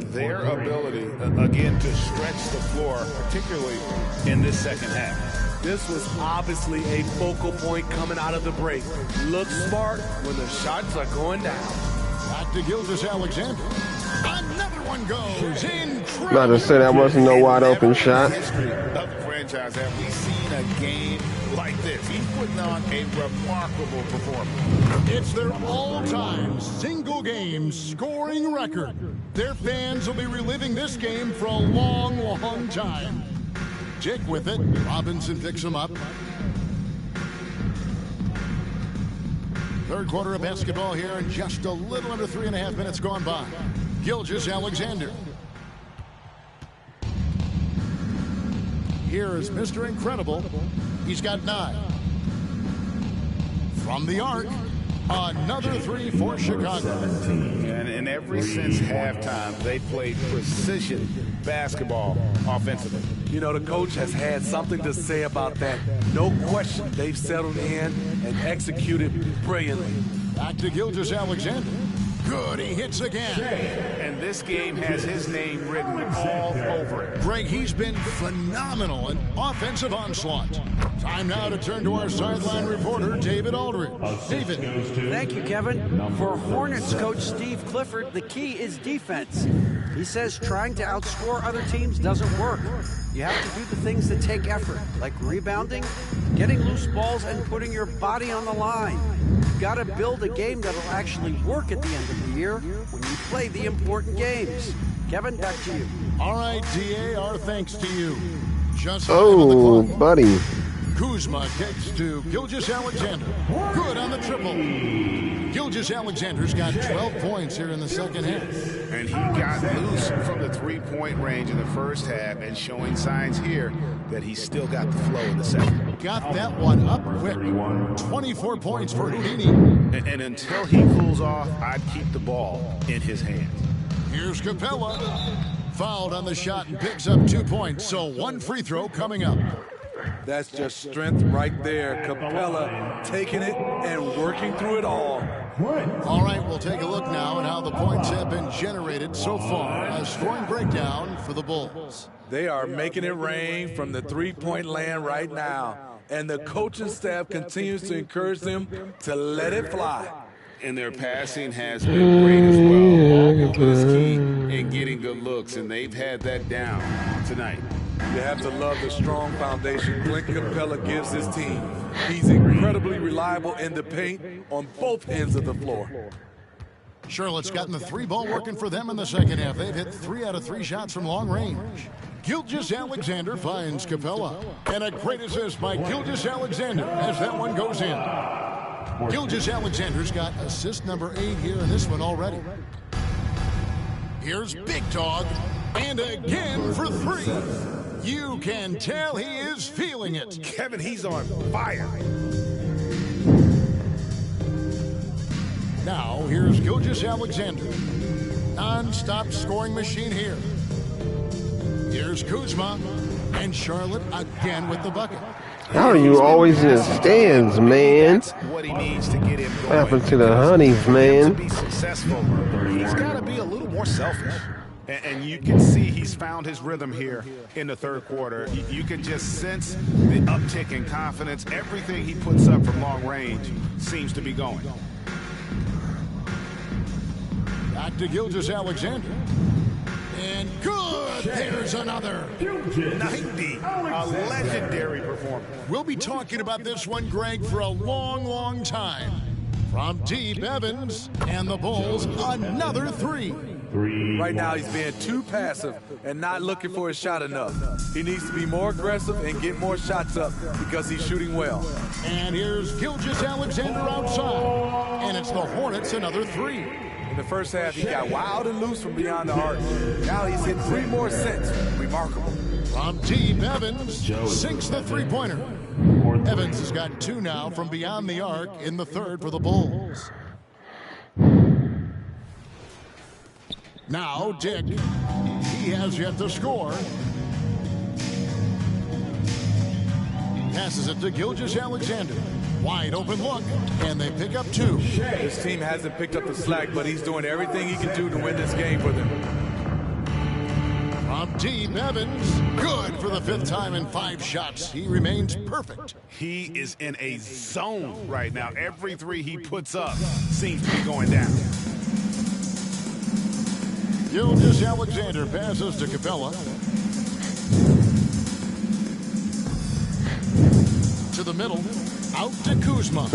Their ability, again, to stretch the floor, particularly in this second half. This was obviously a focal point coming out of the break. Look smart when the shots are going down. Back to Gilgeous-Alexander. Another one goes. Incredible. About to say that wasn't no wide open shot. In the history of the franchise, have we seen a game like this? He's putting on a remarkable performance. It's their all-time single-game scoring record. Their fans will be reliving this game for a long, long time. Dick with it. Robinson picks him up. Third quarter of basketball here, and just a little under 3.5 minutes gone by. Gilgeous-Alexander. Here is Mr. Incredible. He's got 9. From the arc, another 3 for Chicago. And ever since halftime, they played precision basketball offensively. You know, the coach has had something to say about that. No question, they've settled in and executed brilliantly. Back to Gilgeous-Alexander. Good, he hits again. And this game has his name written all over it. Greg, he's been phenomenal in offensive onslaught. Time now to turn to our sideline reporter, David Aldridge. David. Thank you, Kevin. For Hornets coach Steve Clifford, the key is defense. He says trying to outscore other teams doesn't work. You have to do the things that take effort, like rebounding, getting loose balls, and putting your body on the line. You've got to build a game that'll actually work at the end of the year when you play the important games. Kevin, back to you. All right, DA, our thanks to you. Just on the clock. Buddy. Kuzma kicks to Gilgeous-Alexander. Good on the triple. Gilgeous-Alexander's got 12 points here in the second half. And he got loose from the three-point range in the first half and showing signs here that he's still got the flow in the second. Got that one up quick. 24 points for Houdini. And until he cools off, I'd keep the ball in his hands. Here's Capella. Fouled on the shot and picks up 2 points. So one free throw coming up. That's just strength right there. Capella taking it and working through it all. All right, we'll take a look now at how the points have been generated so far. A scoring breakdown for the Bulls. They are making it rain from the three-point land right now. And the coaching staff continues to encourage them to let it fly. And their passing has been great as well. All is key in getting good looks, and they've had that down tonight. You have to love the strong foundation Clint Capella gives his team. He's incredibly reliable in the paint on both ends of the floor. Charlotte's gotten the three ball working for them in the second half. They've hit 3 out of 3 shots from long range. Gilgeous-Alexander finds Capella. And a great assist by Gilgeous-Alexander as that one goes in. Gilgeous-Alexander's got assist number 8 here in this one already. Here's Big Dog. And again for 3. You can tell he is feeling it. Kevin, he's on fire. Now, here's Gilgeous-Alexander. Non-stop scoring machine here. Here's Kuzma. And Charlotte again with the bucket. How are you always in the stands, man? What he needs to get him going. What happened to the Honeys, man? To be successful, he's got to be a little more selfish. And you can see he's found his rhythm here in the third quarter. You can just sense the uptick in confidence. Everything he puts up from long range seems to be going. Back to Gilgeous-Alexander. And good! There's another. 90. A legendary performance. We'll be talking about this one, Greg, for a long, long time. From deep, Evans, and the Bulls, another 3. Right now, he's being too passive and not looking for his shot enough. He needs to be more aggressive and get more shots up because he's shooting well. And here's Gilgeous-Alexander outside. And it's the Hornets, another 3. In the first half, he got wild and loose from beyond the arc. Now he's hit 3 more sets. Remarkable. From deep, Evans sinks the three-pointer. Evans has got 2 now from beyond the arc in the third for the Bulls. Now, Dick, he has yet to score. Passes it to Gilgeous-Alexander. Wide open look, and they pick up 2. His team hasn't picked up the slack, but he's doing everything he can do to win this game for them. From deep, Evans, good for the 5th time in 5 shots. He remains perfect. He is in a zone right now. Every 3 he puts up seems to be going down. Gilgeous-Alexander passes to Capella. To the middle, out to Kuzma.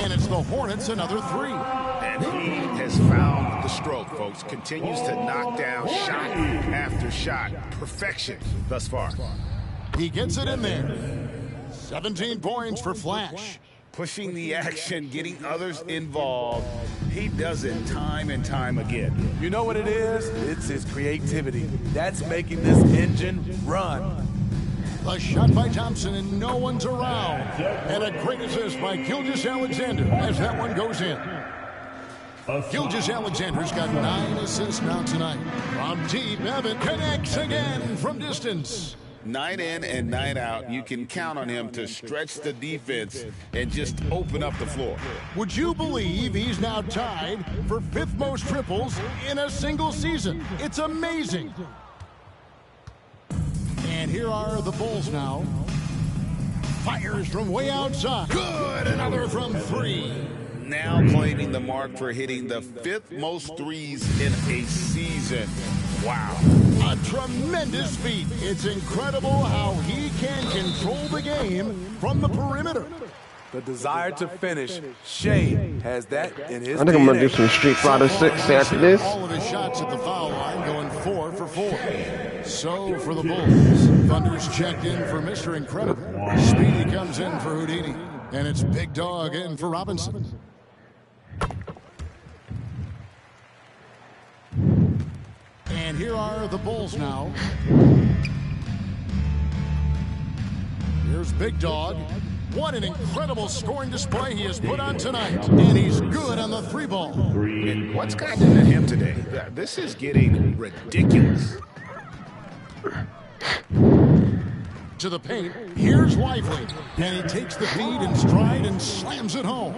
And it's the Hornets, another 3. And he has found the stroke, folks. Continues to knock down shot after shot. Perfection thus far. He gets it in there. 17 points for Flash. Pushing the action, getting others involved. He does it time and time again. You know what it is? It's his creativity. That's making this engine run. A shot by Thompson, and no one's around. And a great assist by Gilgeous-Alexander as that one goes in. Gilgeous-Alexander's got 9 assists now tonight. From deep, Evan connects again from distance. 9 in and 9 out. You can count on him to stretch the defense and just open up the floor. Would you believe he's now tied for 5th most triples in a single season? It's amazing. And here are the Bulls now. Fires from way outside. Good, another from 3. Now claiming the mark for hitting the 5th most threes in a season. Wow. A tremendous feat. It's incredible how he can control the game from the perimeter. The desire to finish. Shea has that in his I think I'm going to DNA. do some Street Fighter 6 after this. All of his shots at the foul line, going 4 for 4. So for the Bulls, Thunder's checked in for Mr. Incredible. Speedy comes in for Houdini, and it's Big Dog in for Robinson. And here are the Bulls now. Here's Big Dog. What an incredible scoring display he has put on tonight. And he's good on the 3-ball. And what's gotten into him today? This is getting ridiculous. To the paint, here's Lively. And he takes the feed in stride and slams it home.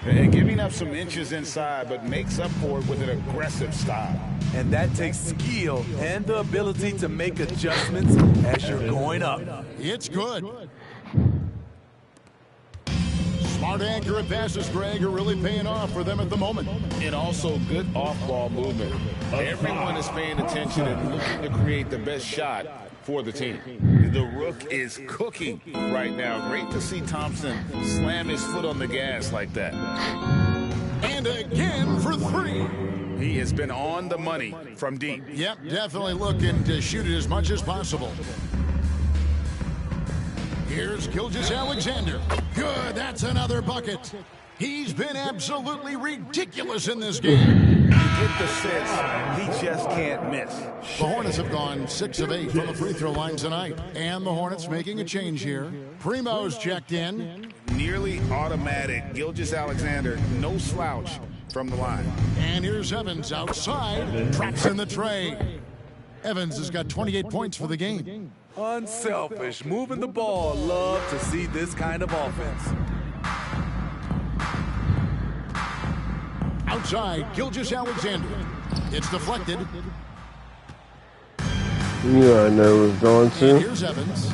And giving up some inches inside, but makes up for it with an aggressive style. And that takes skill and the ability to make adjustments as you're going up. It's good. Smart, accurate passes, Greg, are really paying off for them at the moment. And also good off-ball movement. Everyone is paying attention and looking to create the best shot for the team. The Rook is cooking right now. Great to see Thompson slam his foot on the gas like that. And again for 3. He has been on the money from deep. Yep, definitely looking to shoot it as much as possible. Here's Gilgeous-Alexander. Good, that's another bucket. He's been absolutely ridiculous in this game. You get the sense he just can't miss. The Hornets have gone 6 of 8 from the free throw line tonight. And the Hornets making a change here. Primo's checked in. Nearly automatic. Gilgeous-Alexander, no slouch from the line. And here's Evans outside. Traps in the tray. Evans has got 28 points for the game. Unselfish, moving the ball. Love to see this kind of offense. Outside, Gilgeous-Alexander. It's deflected. Yeah, I know it's going And to. here's Evans.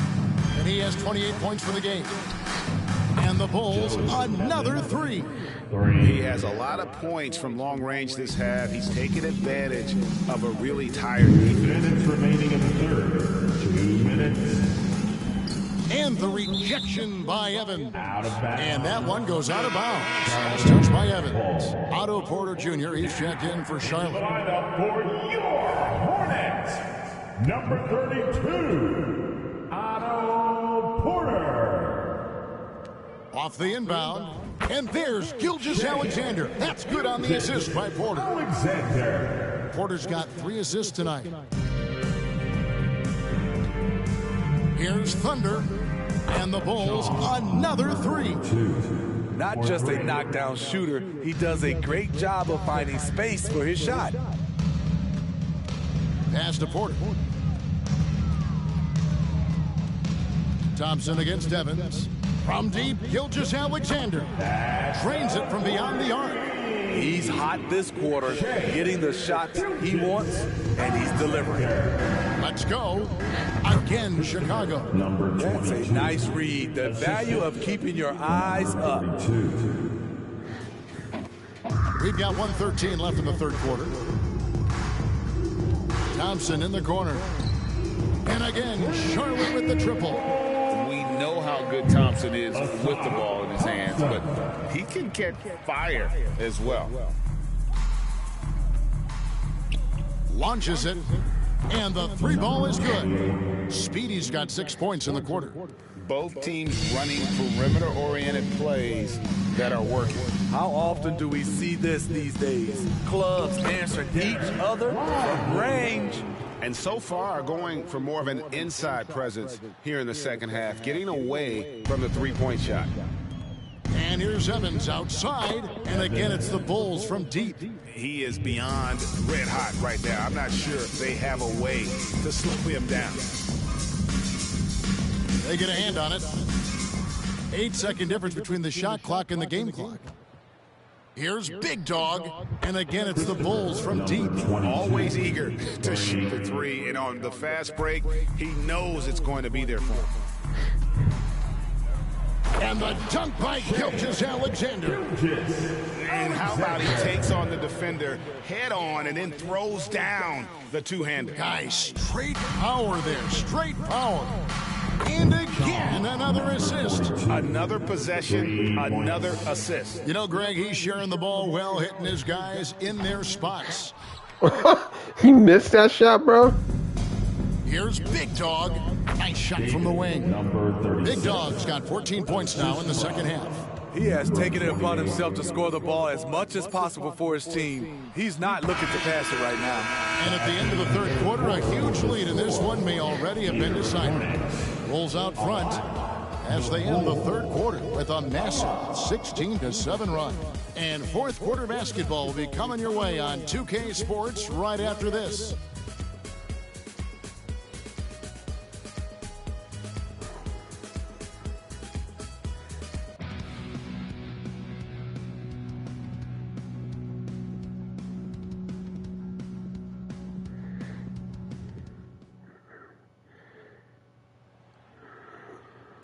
And he has 28 points for the game. And the Bulls, another 3. He has a lot of points from long range this half. He's taken advantage of a really tired defense. Minutes remaining in the third. 2 minutes. And the rejection by Evans. Out of bounds. And that one goes out of bounds. Last touch by Evans. Otto Porter Jr., he's checked in for Charlotte. Line up for your Hornets. Number 32, Otto Porter. Off the inbound. And there's Gilgeous-Alexander. That's good on the assist by Porter. Alexander. Porter's got 3 assists tonight. Here's Thunder. And the Bulls, another 3. Not just a knockdown shooter, he does a great job of finding space for his shot. Pass to Porter. Thompson against Evans. From deep, Gilgeous-Alexander drains it from beyond the arc. He's hot this quarter, getting the shots he wants, and he's delivering. Let's go. Again, Chicago. That's a nice read. The value of keeping your eyes up. We've got 1:13 left in the third quarter. Thompson in the corner. And again, Charlotte with the triple. We know how good Thompson is with the ball in his hands, but he can catch fire as well. Launches it. And the 3-ball is good. Speedy's got 6 points in the quarter. Both teams running perimeter-oriented plays that are working. How often do we see this these days? Clubs answering each other from range. And so far going for more of an inside presence here in the second half, getting away from the three-point shot. And here's Evans outside. And again, it's the Bulls from deep. He is beyond red hot right now. I'm not sure if they have a way to slow him down. They get a hand on it. 8-second difference between the shot clock and the game clock. Here's Big Dog. And again, it's the Bulls from deep. Always eager to shoot the three. And on the fast break, he knows it's going to be there for him. And the dunk by Gilgeous-Alexander. And how about he takes on the defender head on and then throws down the two-hander. Guys, straight power there. Straight power. And again, another assist. Another possession, another assist. You know, Greg, he's sharing the ball well, hitting his guys in their spots. He missed that shot, bro. Here's Big Dog. Nice shot from the wing. Big Dog's got 14 points now in the second half. He has taken it upon himself to score the ball as much as possible for his team. He's not looking to pass it right now. And at the end of the third quarter, a huge lead in this one may already have been decided. Rolls out front as they end the third quarter with a massive 16-7 run. And fourth quarter basketball will be coming your way on 2K Sports right after this.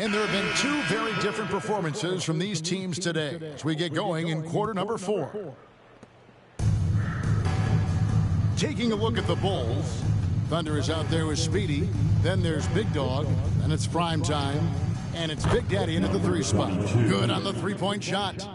And there have been two very different performances from these teams today as we get going in quarter number 4. Taking a look at the Bulls, Thunder is out there with Speedy. Then there's Big Dog, and it's prime time. And it's Big Daddy in at the 3 spot. Good on the 3-point shot.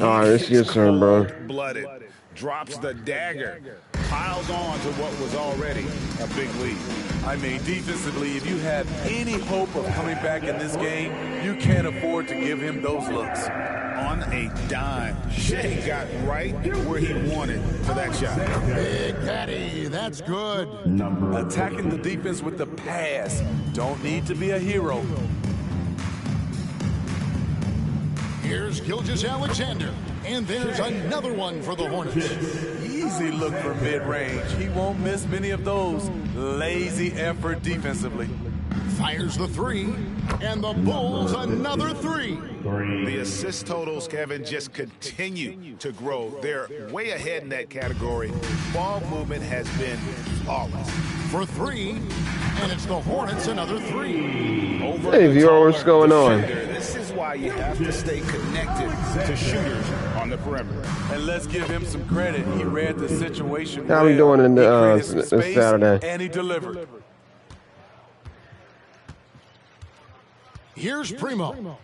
Oh, it's your turn, bro. Blooded. Drops the dagger. Piles on to what was already a big lead. I mean, defensively, if you have any hope of coming back in this game, you can't afford to give him those looks. On a dime, Shea got right where he wanted for that shot. Big Daddy, that's good. Attacking the defense with the pass. Don't need to be a hero. Here's Gilgeous-Alexander, and there's another one for the Hornets. Easy look for mid-range. He won't miss many of those. Lazy effort defensively. Fires the 3, and the Bulls another 3. The assist totals, Kevin, just continue to grow. They're way ahead in that category. Ball movement has been flawless. For 3, and it's the Hornets another 3. Hey, Viewer, what's going on? This is why you have to stay connected to shooters on the perimeter. And let's give him some credit. He read the situation How we doing in the this Saturday? And he delivered. Here's Primo.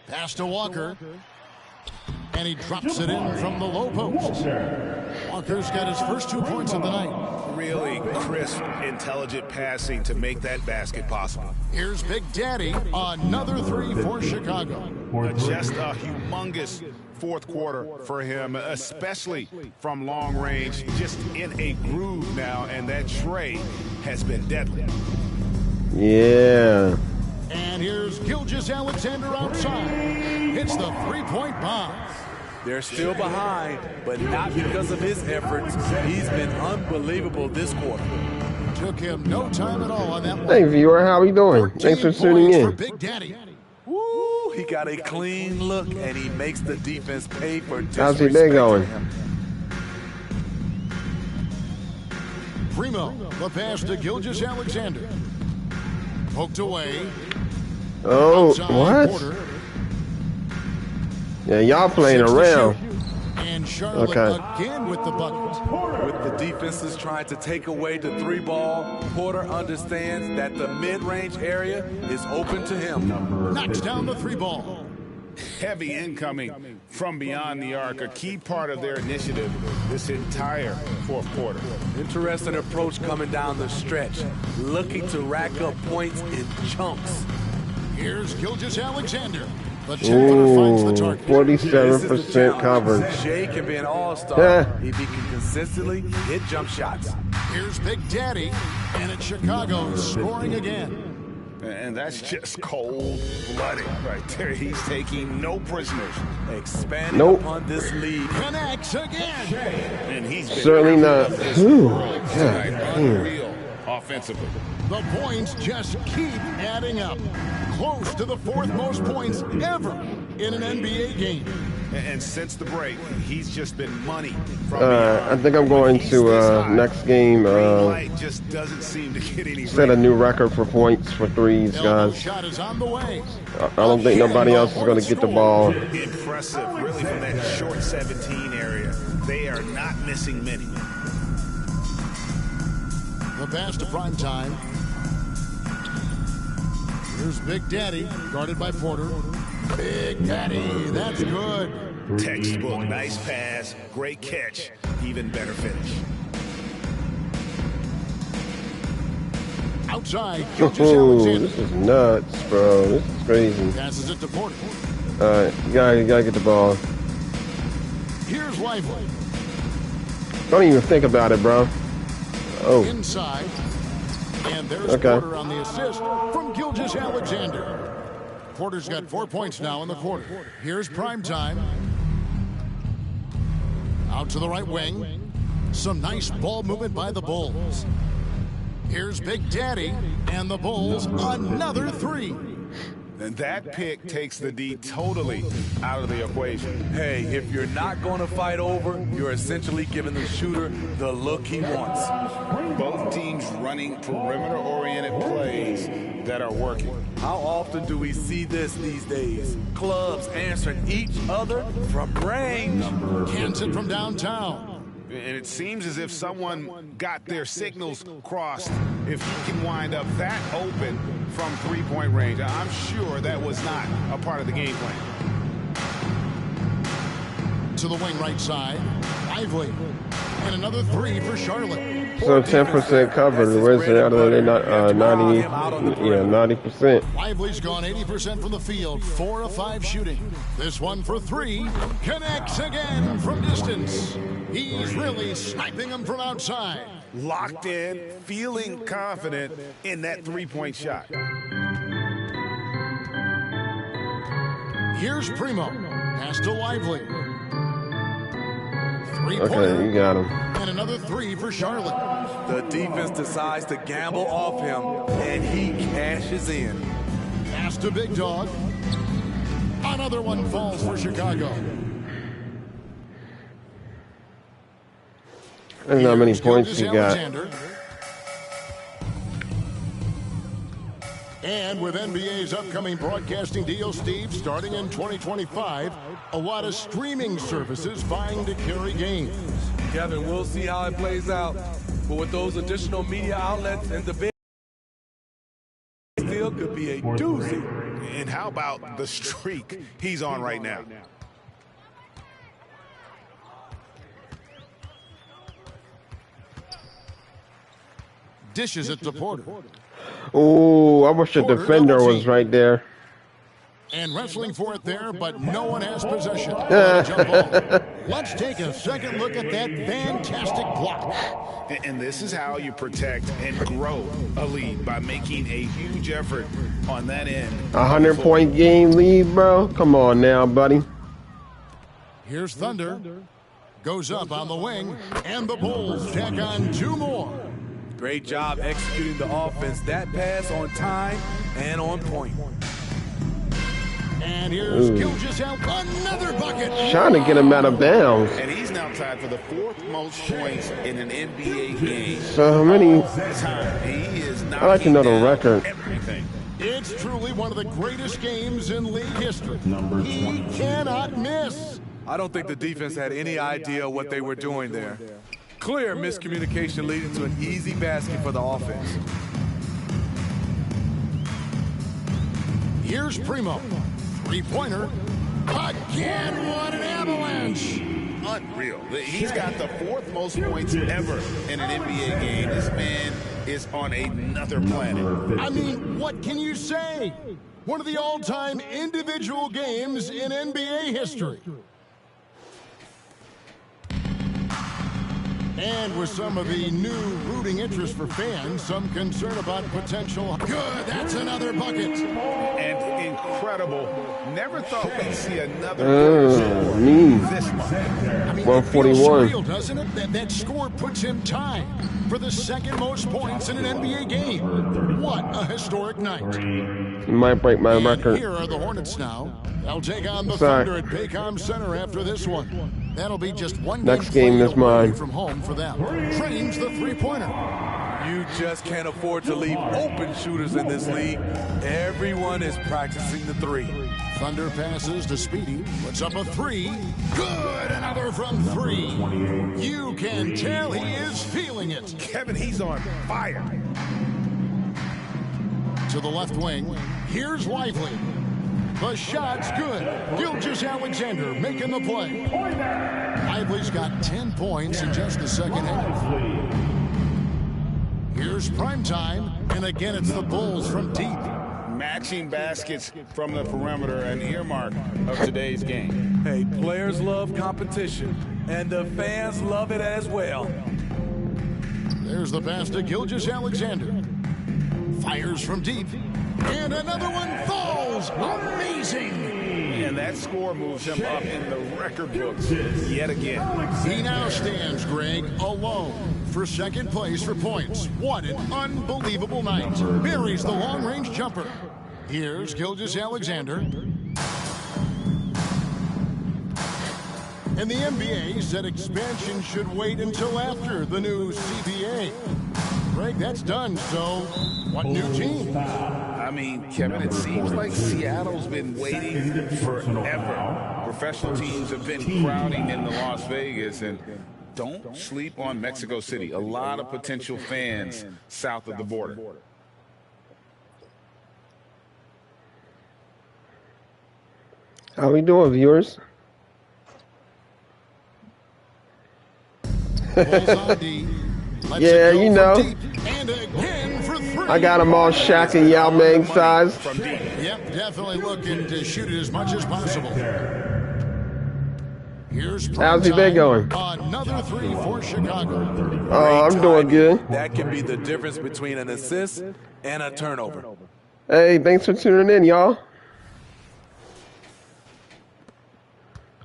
Pass to Walker. And he drops it in from the low post. Walker's got his first 2 points of the night. Really crisp, intelligent passing to make that basket possible. Here's Big Daddy. Another 3 for Chicago. Just a humongous fourth quarter for him, especially from long range. Just in a groove now, and that tray has been deadly. Yeah. And here's Gilgeous-Alexander outside. Hits the 3-point bomb. They're still behind, but not because of his efforts. He's been unbelievable this quarter. Took him no time at all on that one. Hey, viewer, how we doing? Thanks for tuning in. Big Daddy. Woo, he got a clean look, and he makes the defense pay for disrespect. How's your day going? Primo, the pass to Gilgeous-Alexander. Poked away. Oh, Outside what? Porter. Yeah, y'all playing around. And Charlotte again with the bucket. With the defenses trying to take away the 3 ball, Porter understands that the mid-range area is open to him. Knocks down the 3 ball. Heavy incoming from beyond the arc, a key part of their initiative this entire fourth quarter. Interesting approach coming down the stretch, looking to rack up points in chunks. Here's Gilgeous-Alexander. The Timber finds the target. 47% coverage. Shea can be an all-star if he can consistently hit jump shots. Here's Big Daddy, and it's Chicago scoring again. And that's just cold-blooded right there. He's taking no prisoners. Expanding upon this lead. Connects again. And he's been certainly not. Unreal offensively. The points just keep adding up. Close to the 4th most points ever in an NBA game. And since the break, he's just been money. I think I'm going to next game. Just doesn't seem to get any set a new record for points for threes, guys. Shot is on the way. I don't think nobody else is going to get the ball. Impressive, really, from that short 17 area. They are not missing many. The pass to prime time. Here's Big Daddy, guarded by Porter. Big Daddy, that's good. Textbook, nice pass, great catch, even better finish. Outside, Ooh, this is nuts, bro. This is crazy. Passes it to Porter. All right, you gotta get the ball. Here's Lively. Don't even think about it, bro. Oh. Inside. And there's Porter on the assist from Gilgeous-Alexander. Porter's got 4 points now in the quarter. Here's prime time. Out to the right wing. Some nice ball movement by the Bulls. Here's Big Daddy, and the Bulls another three. And that pick takes the D totally out of the equation. Hey, if you're not going to fight over, you're essentially giving the shooter the look he wants. Both teams running perimeter-oriented plays that are working. How often do we see this these days? Clubs answering each other from range. Cans it from downtown. And it seems as if someone got their signals crossed. If you can wind up that open from three-point range, I'm sure that was not a part of the game plan. To the wing right side, Lively. And another three for Charlotte. So 10% covered. Where's it out of there? 90%. Lively's gone 80% from the field, 4 of 5 shooting. This one for three, connects again from distance. He's really sniping them from outside. Locked in, feeling confident in that three-point shot. Here's Primo. Pass to Lively. Okay, you got him. And another three for Charlotte. The defense decides to gamble off him, and he cashes in. Pass to Big Dog. Another one falls for Chicago. There's not many points you got. And with NBA's upcoming broadcasting deal, Steve, starting in 2025, a lot of streaming services vying to carry games. Kevin, we'll see how it plays out. But with those additional media outlets and the big still could be a doozy. And how about the streak he's on right now? Dishes it to Porter. Oh, I wish the defender was right there. And wrestling for it there, but no one has possession. Let's take a second look at that fantastic block. And this is how you protect and grow a lead, by making a huge effort on that end. 100-point game lead, bro. Come on now, buddy. Here's Thunder. Goes up on the wing, and the Bulls tack on 2 more. Great job executing the offense. That pass on time and on point. And here's Gilgeous out, another bucket. Trying to get him out of bounds. And he's now tied for the 4th most points in an NBA game. So how many? He is not. I like to know the record. Everything. It's truly one of the greatest games in league history. He cannot miss. I don't think the defense had any idea what they were doing there. Clear miscommunication leading to an easy basket for the offense. Here's Primo. 3-pointer. Again, what an avalanche. Unreal. He's got the 4th most points ever in an NBA game. This man is on another planet. I mean, what can you say? One of the all-time individual games in NBA history. And with some of the new rooting interest for fans, some concern about potential. Good, that's another bucket. And incredible. Never thought we'd see another this month. I mean, 141. It feels surreal, doesn't it? That score puts him tied for the 2nd most points in an NBA game. What a historic night. He might break my record. Here are the Hornets now. They'll take on the Thunder at Paycom Center after this one. That'll be just one next game is mine. From home for them. Trains the 3-pointer. You just can't afford to leave open shooters in this league. Everyone is practicing the 3. Thunder passes to Speedy. Puts up a 3. Good, another from 3. You can tell he is feeling it. Kevin, he's on fire. To to the left wing. Here's Lively. The shot's good. Gilgeous-Alexander making the play. Lively's got 10 points in just the second half. Here's Primetime, and again it's the Bulls from deep. Matching baskets from the perimeter, an earmark of today's game. Hey, players love competition, and the fans love it as well. There's the pass to Gilgeous-Alexander. Fires from deep. And another one falls. Amazing. And that score moves him up in the record books yet again. He now stands, Greg, alone for second place for points. What an unbelievable night. Buries the long-range jumper. Here's Gilgeous-Alexander. And the NBA said expansion should wait until after the new CBA. Greg, that's done, so what new team? I mean, Kevin, it seems like Seattle's been waiting forever. Professional teams have been crowding into Las Vegas, and don't sleep on Mexico City. A lot of potential fans south of the border. How we doing, viewers? Yeah, you know. I got them all Shaq and Yao Ming size. Yep, definitely looking to shoot it as much as possible. Here's how's he been going? Another three for Chicago. Oh, I'm doing good. That can be the difference between an assist and a turnover. Hey, thanks for tuning in, y'all.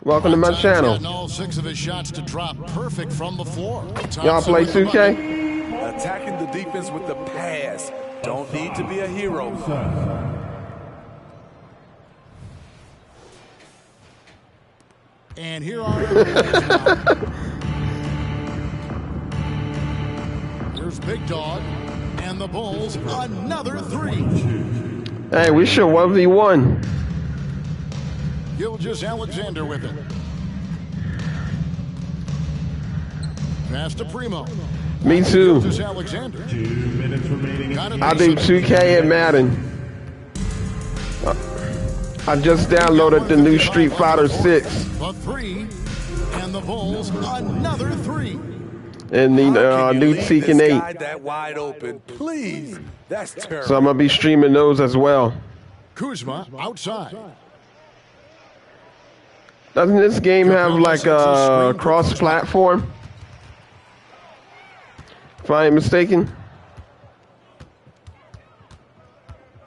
Welcome to my channel. All 6 of his shots to drop perfect from the floor. Y'all play 2K? Attacking the defense with the pass. Don't need to be a hero. And here are here's Big Dog and the Bulls. Another 3. Hey, we should 1v1. Gilgeous-Alexander with it. Pass to Primo. Me too. Gilgeous-Alexander. 2 minutes remaining. I do 2K and Madden. I just downloaded the new Street Fighter 6. A 3, and the Bulls another 3. And the new Tekken 8. That wide open, please. That's terrible. So I'm gonna be streaming those as well. Kuzma outside. Doesn't this game have like a cross-platform? If I ain't mistaken.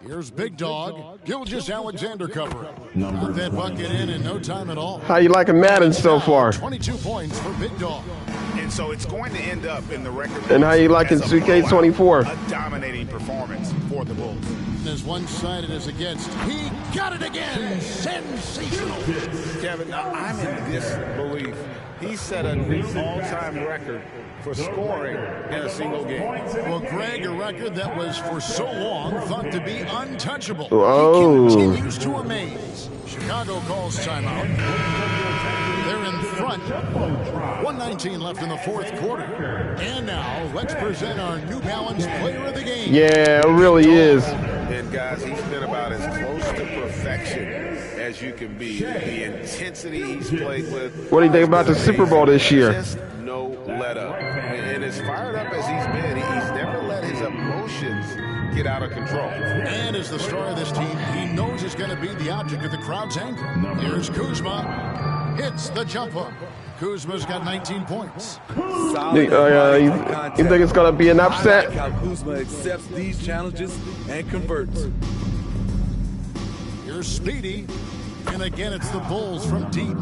Here's Big Dog. Gilgeous-Alexander cover. Put that bucket in no time at all. How you liking Madden so far? 22 points for Big Dog. And so it's going to end up in the record. And how you liking 2K24? A dominating performance for the Bulls. As one-sided as against. He got it again. Sensational. Kevin, now I'm in disbelief. He set a new all-time record for scoring in a single game. Well, Greg, a record that was for so long thought to be untouchable. Oh. He continues to amaze. Chicago calls timeout. They're in front. 1:19 left in the fourth quarter. And now, let's present our New Balance Player of the Game. Yeah, it really is. And guys, he's been about as close to perfection as you can be. The intensity he's played with. What do you think about the Super Bowl this year? Just no let up. And as fired up as he's been, he's never let his emotions get out of control. And as the star of this team, he knows it's going to be the object of the crowd's anger. Here's Kuzma. Hits the jumper. Kuzma's got 19 points. You think it's going to be an upset? I like how Kuzma accepts these challenges and converts. Here's Speedy. And again, it's the Bulls from deep.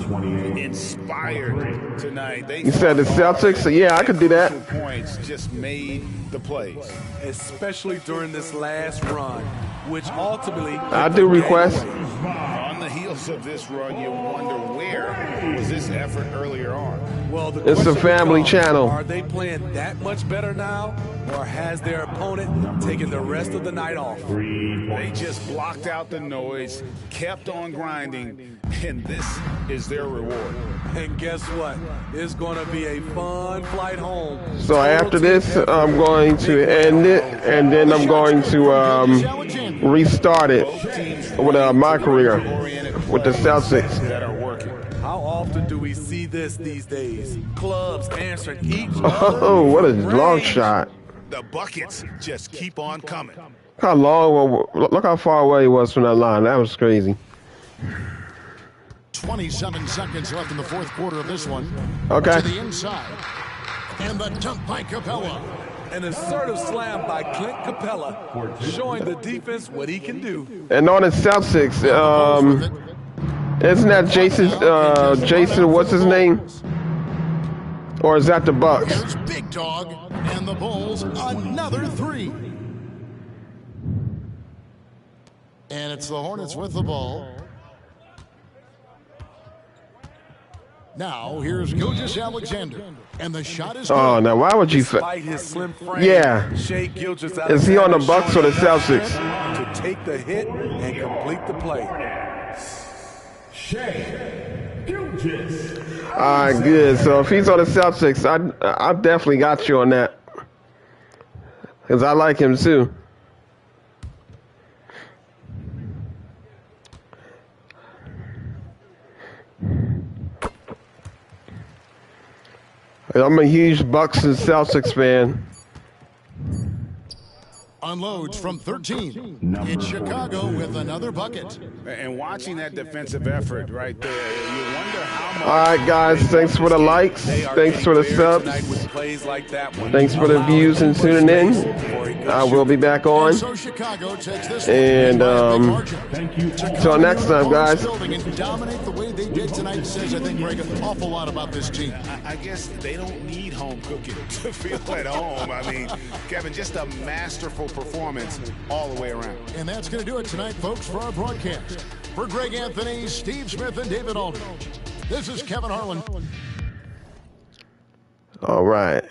Inspired tonight. You said the Celtics? Yeah, I could do that. Points just made the plays. Especially during this last run, which ultimately... I do request. On the heels of this run, you wonder where was this effort earlier on? Well, It's a family channel. Are they playing that much better now, or has their opponent taken the rest of the night off? They just blocked out the noise, kept on grinding, and this is their reward. And guess what? It's going to be a fun flight home. So after this, I'm going to end it, and then I'm going to restarted with my career with the Celtics. That are working. How often do we see this these days? Clubs answering each Oh, what a long shot. The buckets just keep on coming. How long, look how far away he was from that line. That was crazy. 27 seconds left in the fourth quarter of this one. Okay. To the inside. And the dunk by Capella. An assertive slam by Clint Capella, showing the defense what he can do. And on the Celtics, isn't that Jason, what's his name? Or is that the Bucks? Here's Big Dog and the Bulls, another three. And it's the Hornets with the ball. Now, here's Gilgeous-Alexander. And the shot is Oh, now why would you? Despite his slim frame, Yeah. Shai Gilgeous-Alexander Is he on the Bucks or the showing Celtics? strength to take the hit and complete the play. Shai Gilgeous. All right, good. So if he's on the Celtics, I definitely got you on that. Because I like him too. I'm a huge Bucks and Celtics fan. Unloads from 13. It's Chicago with another bucket. And watching that defensive effort right there, you wonder how much. All right, guys. Thanks for the likes. Thanks for the subs. Thanks for the views and tuning in. I will be back on. So Chicago takes this And till next time, guys. And dominate the way they did tonight says, I think, Greg, an awful lot about this team. I guess they don't need home cooking to feel at home. I mean, Kevin, just a masterful performance all the way around. And that's going to do it tonight, folks, for our broadcast. For Greg Anthony, Steve Smith, and David Aldridge, this is Kevin Harlan. All right.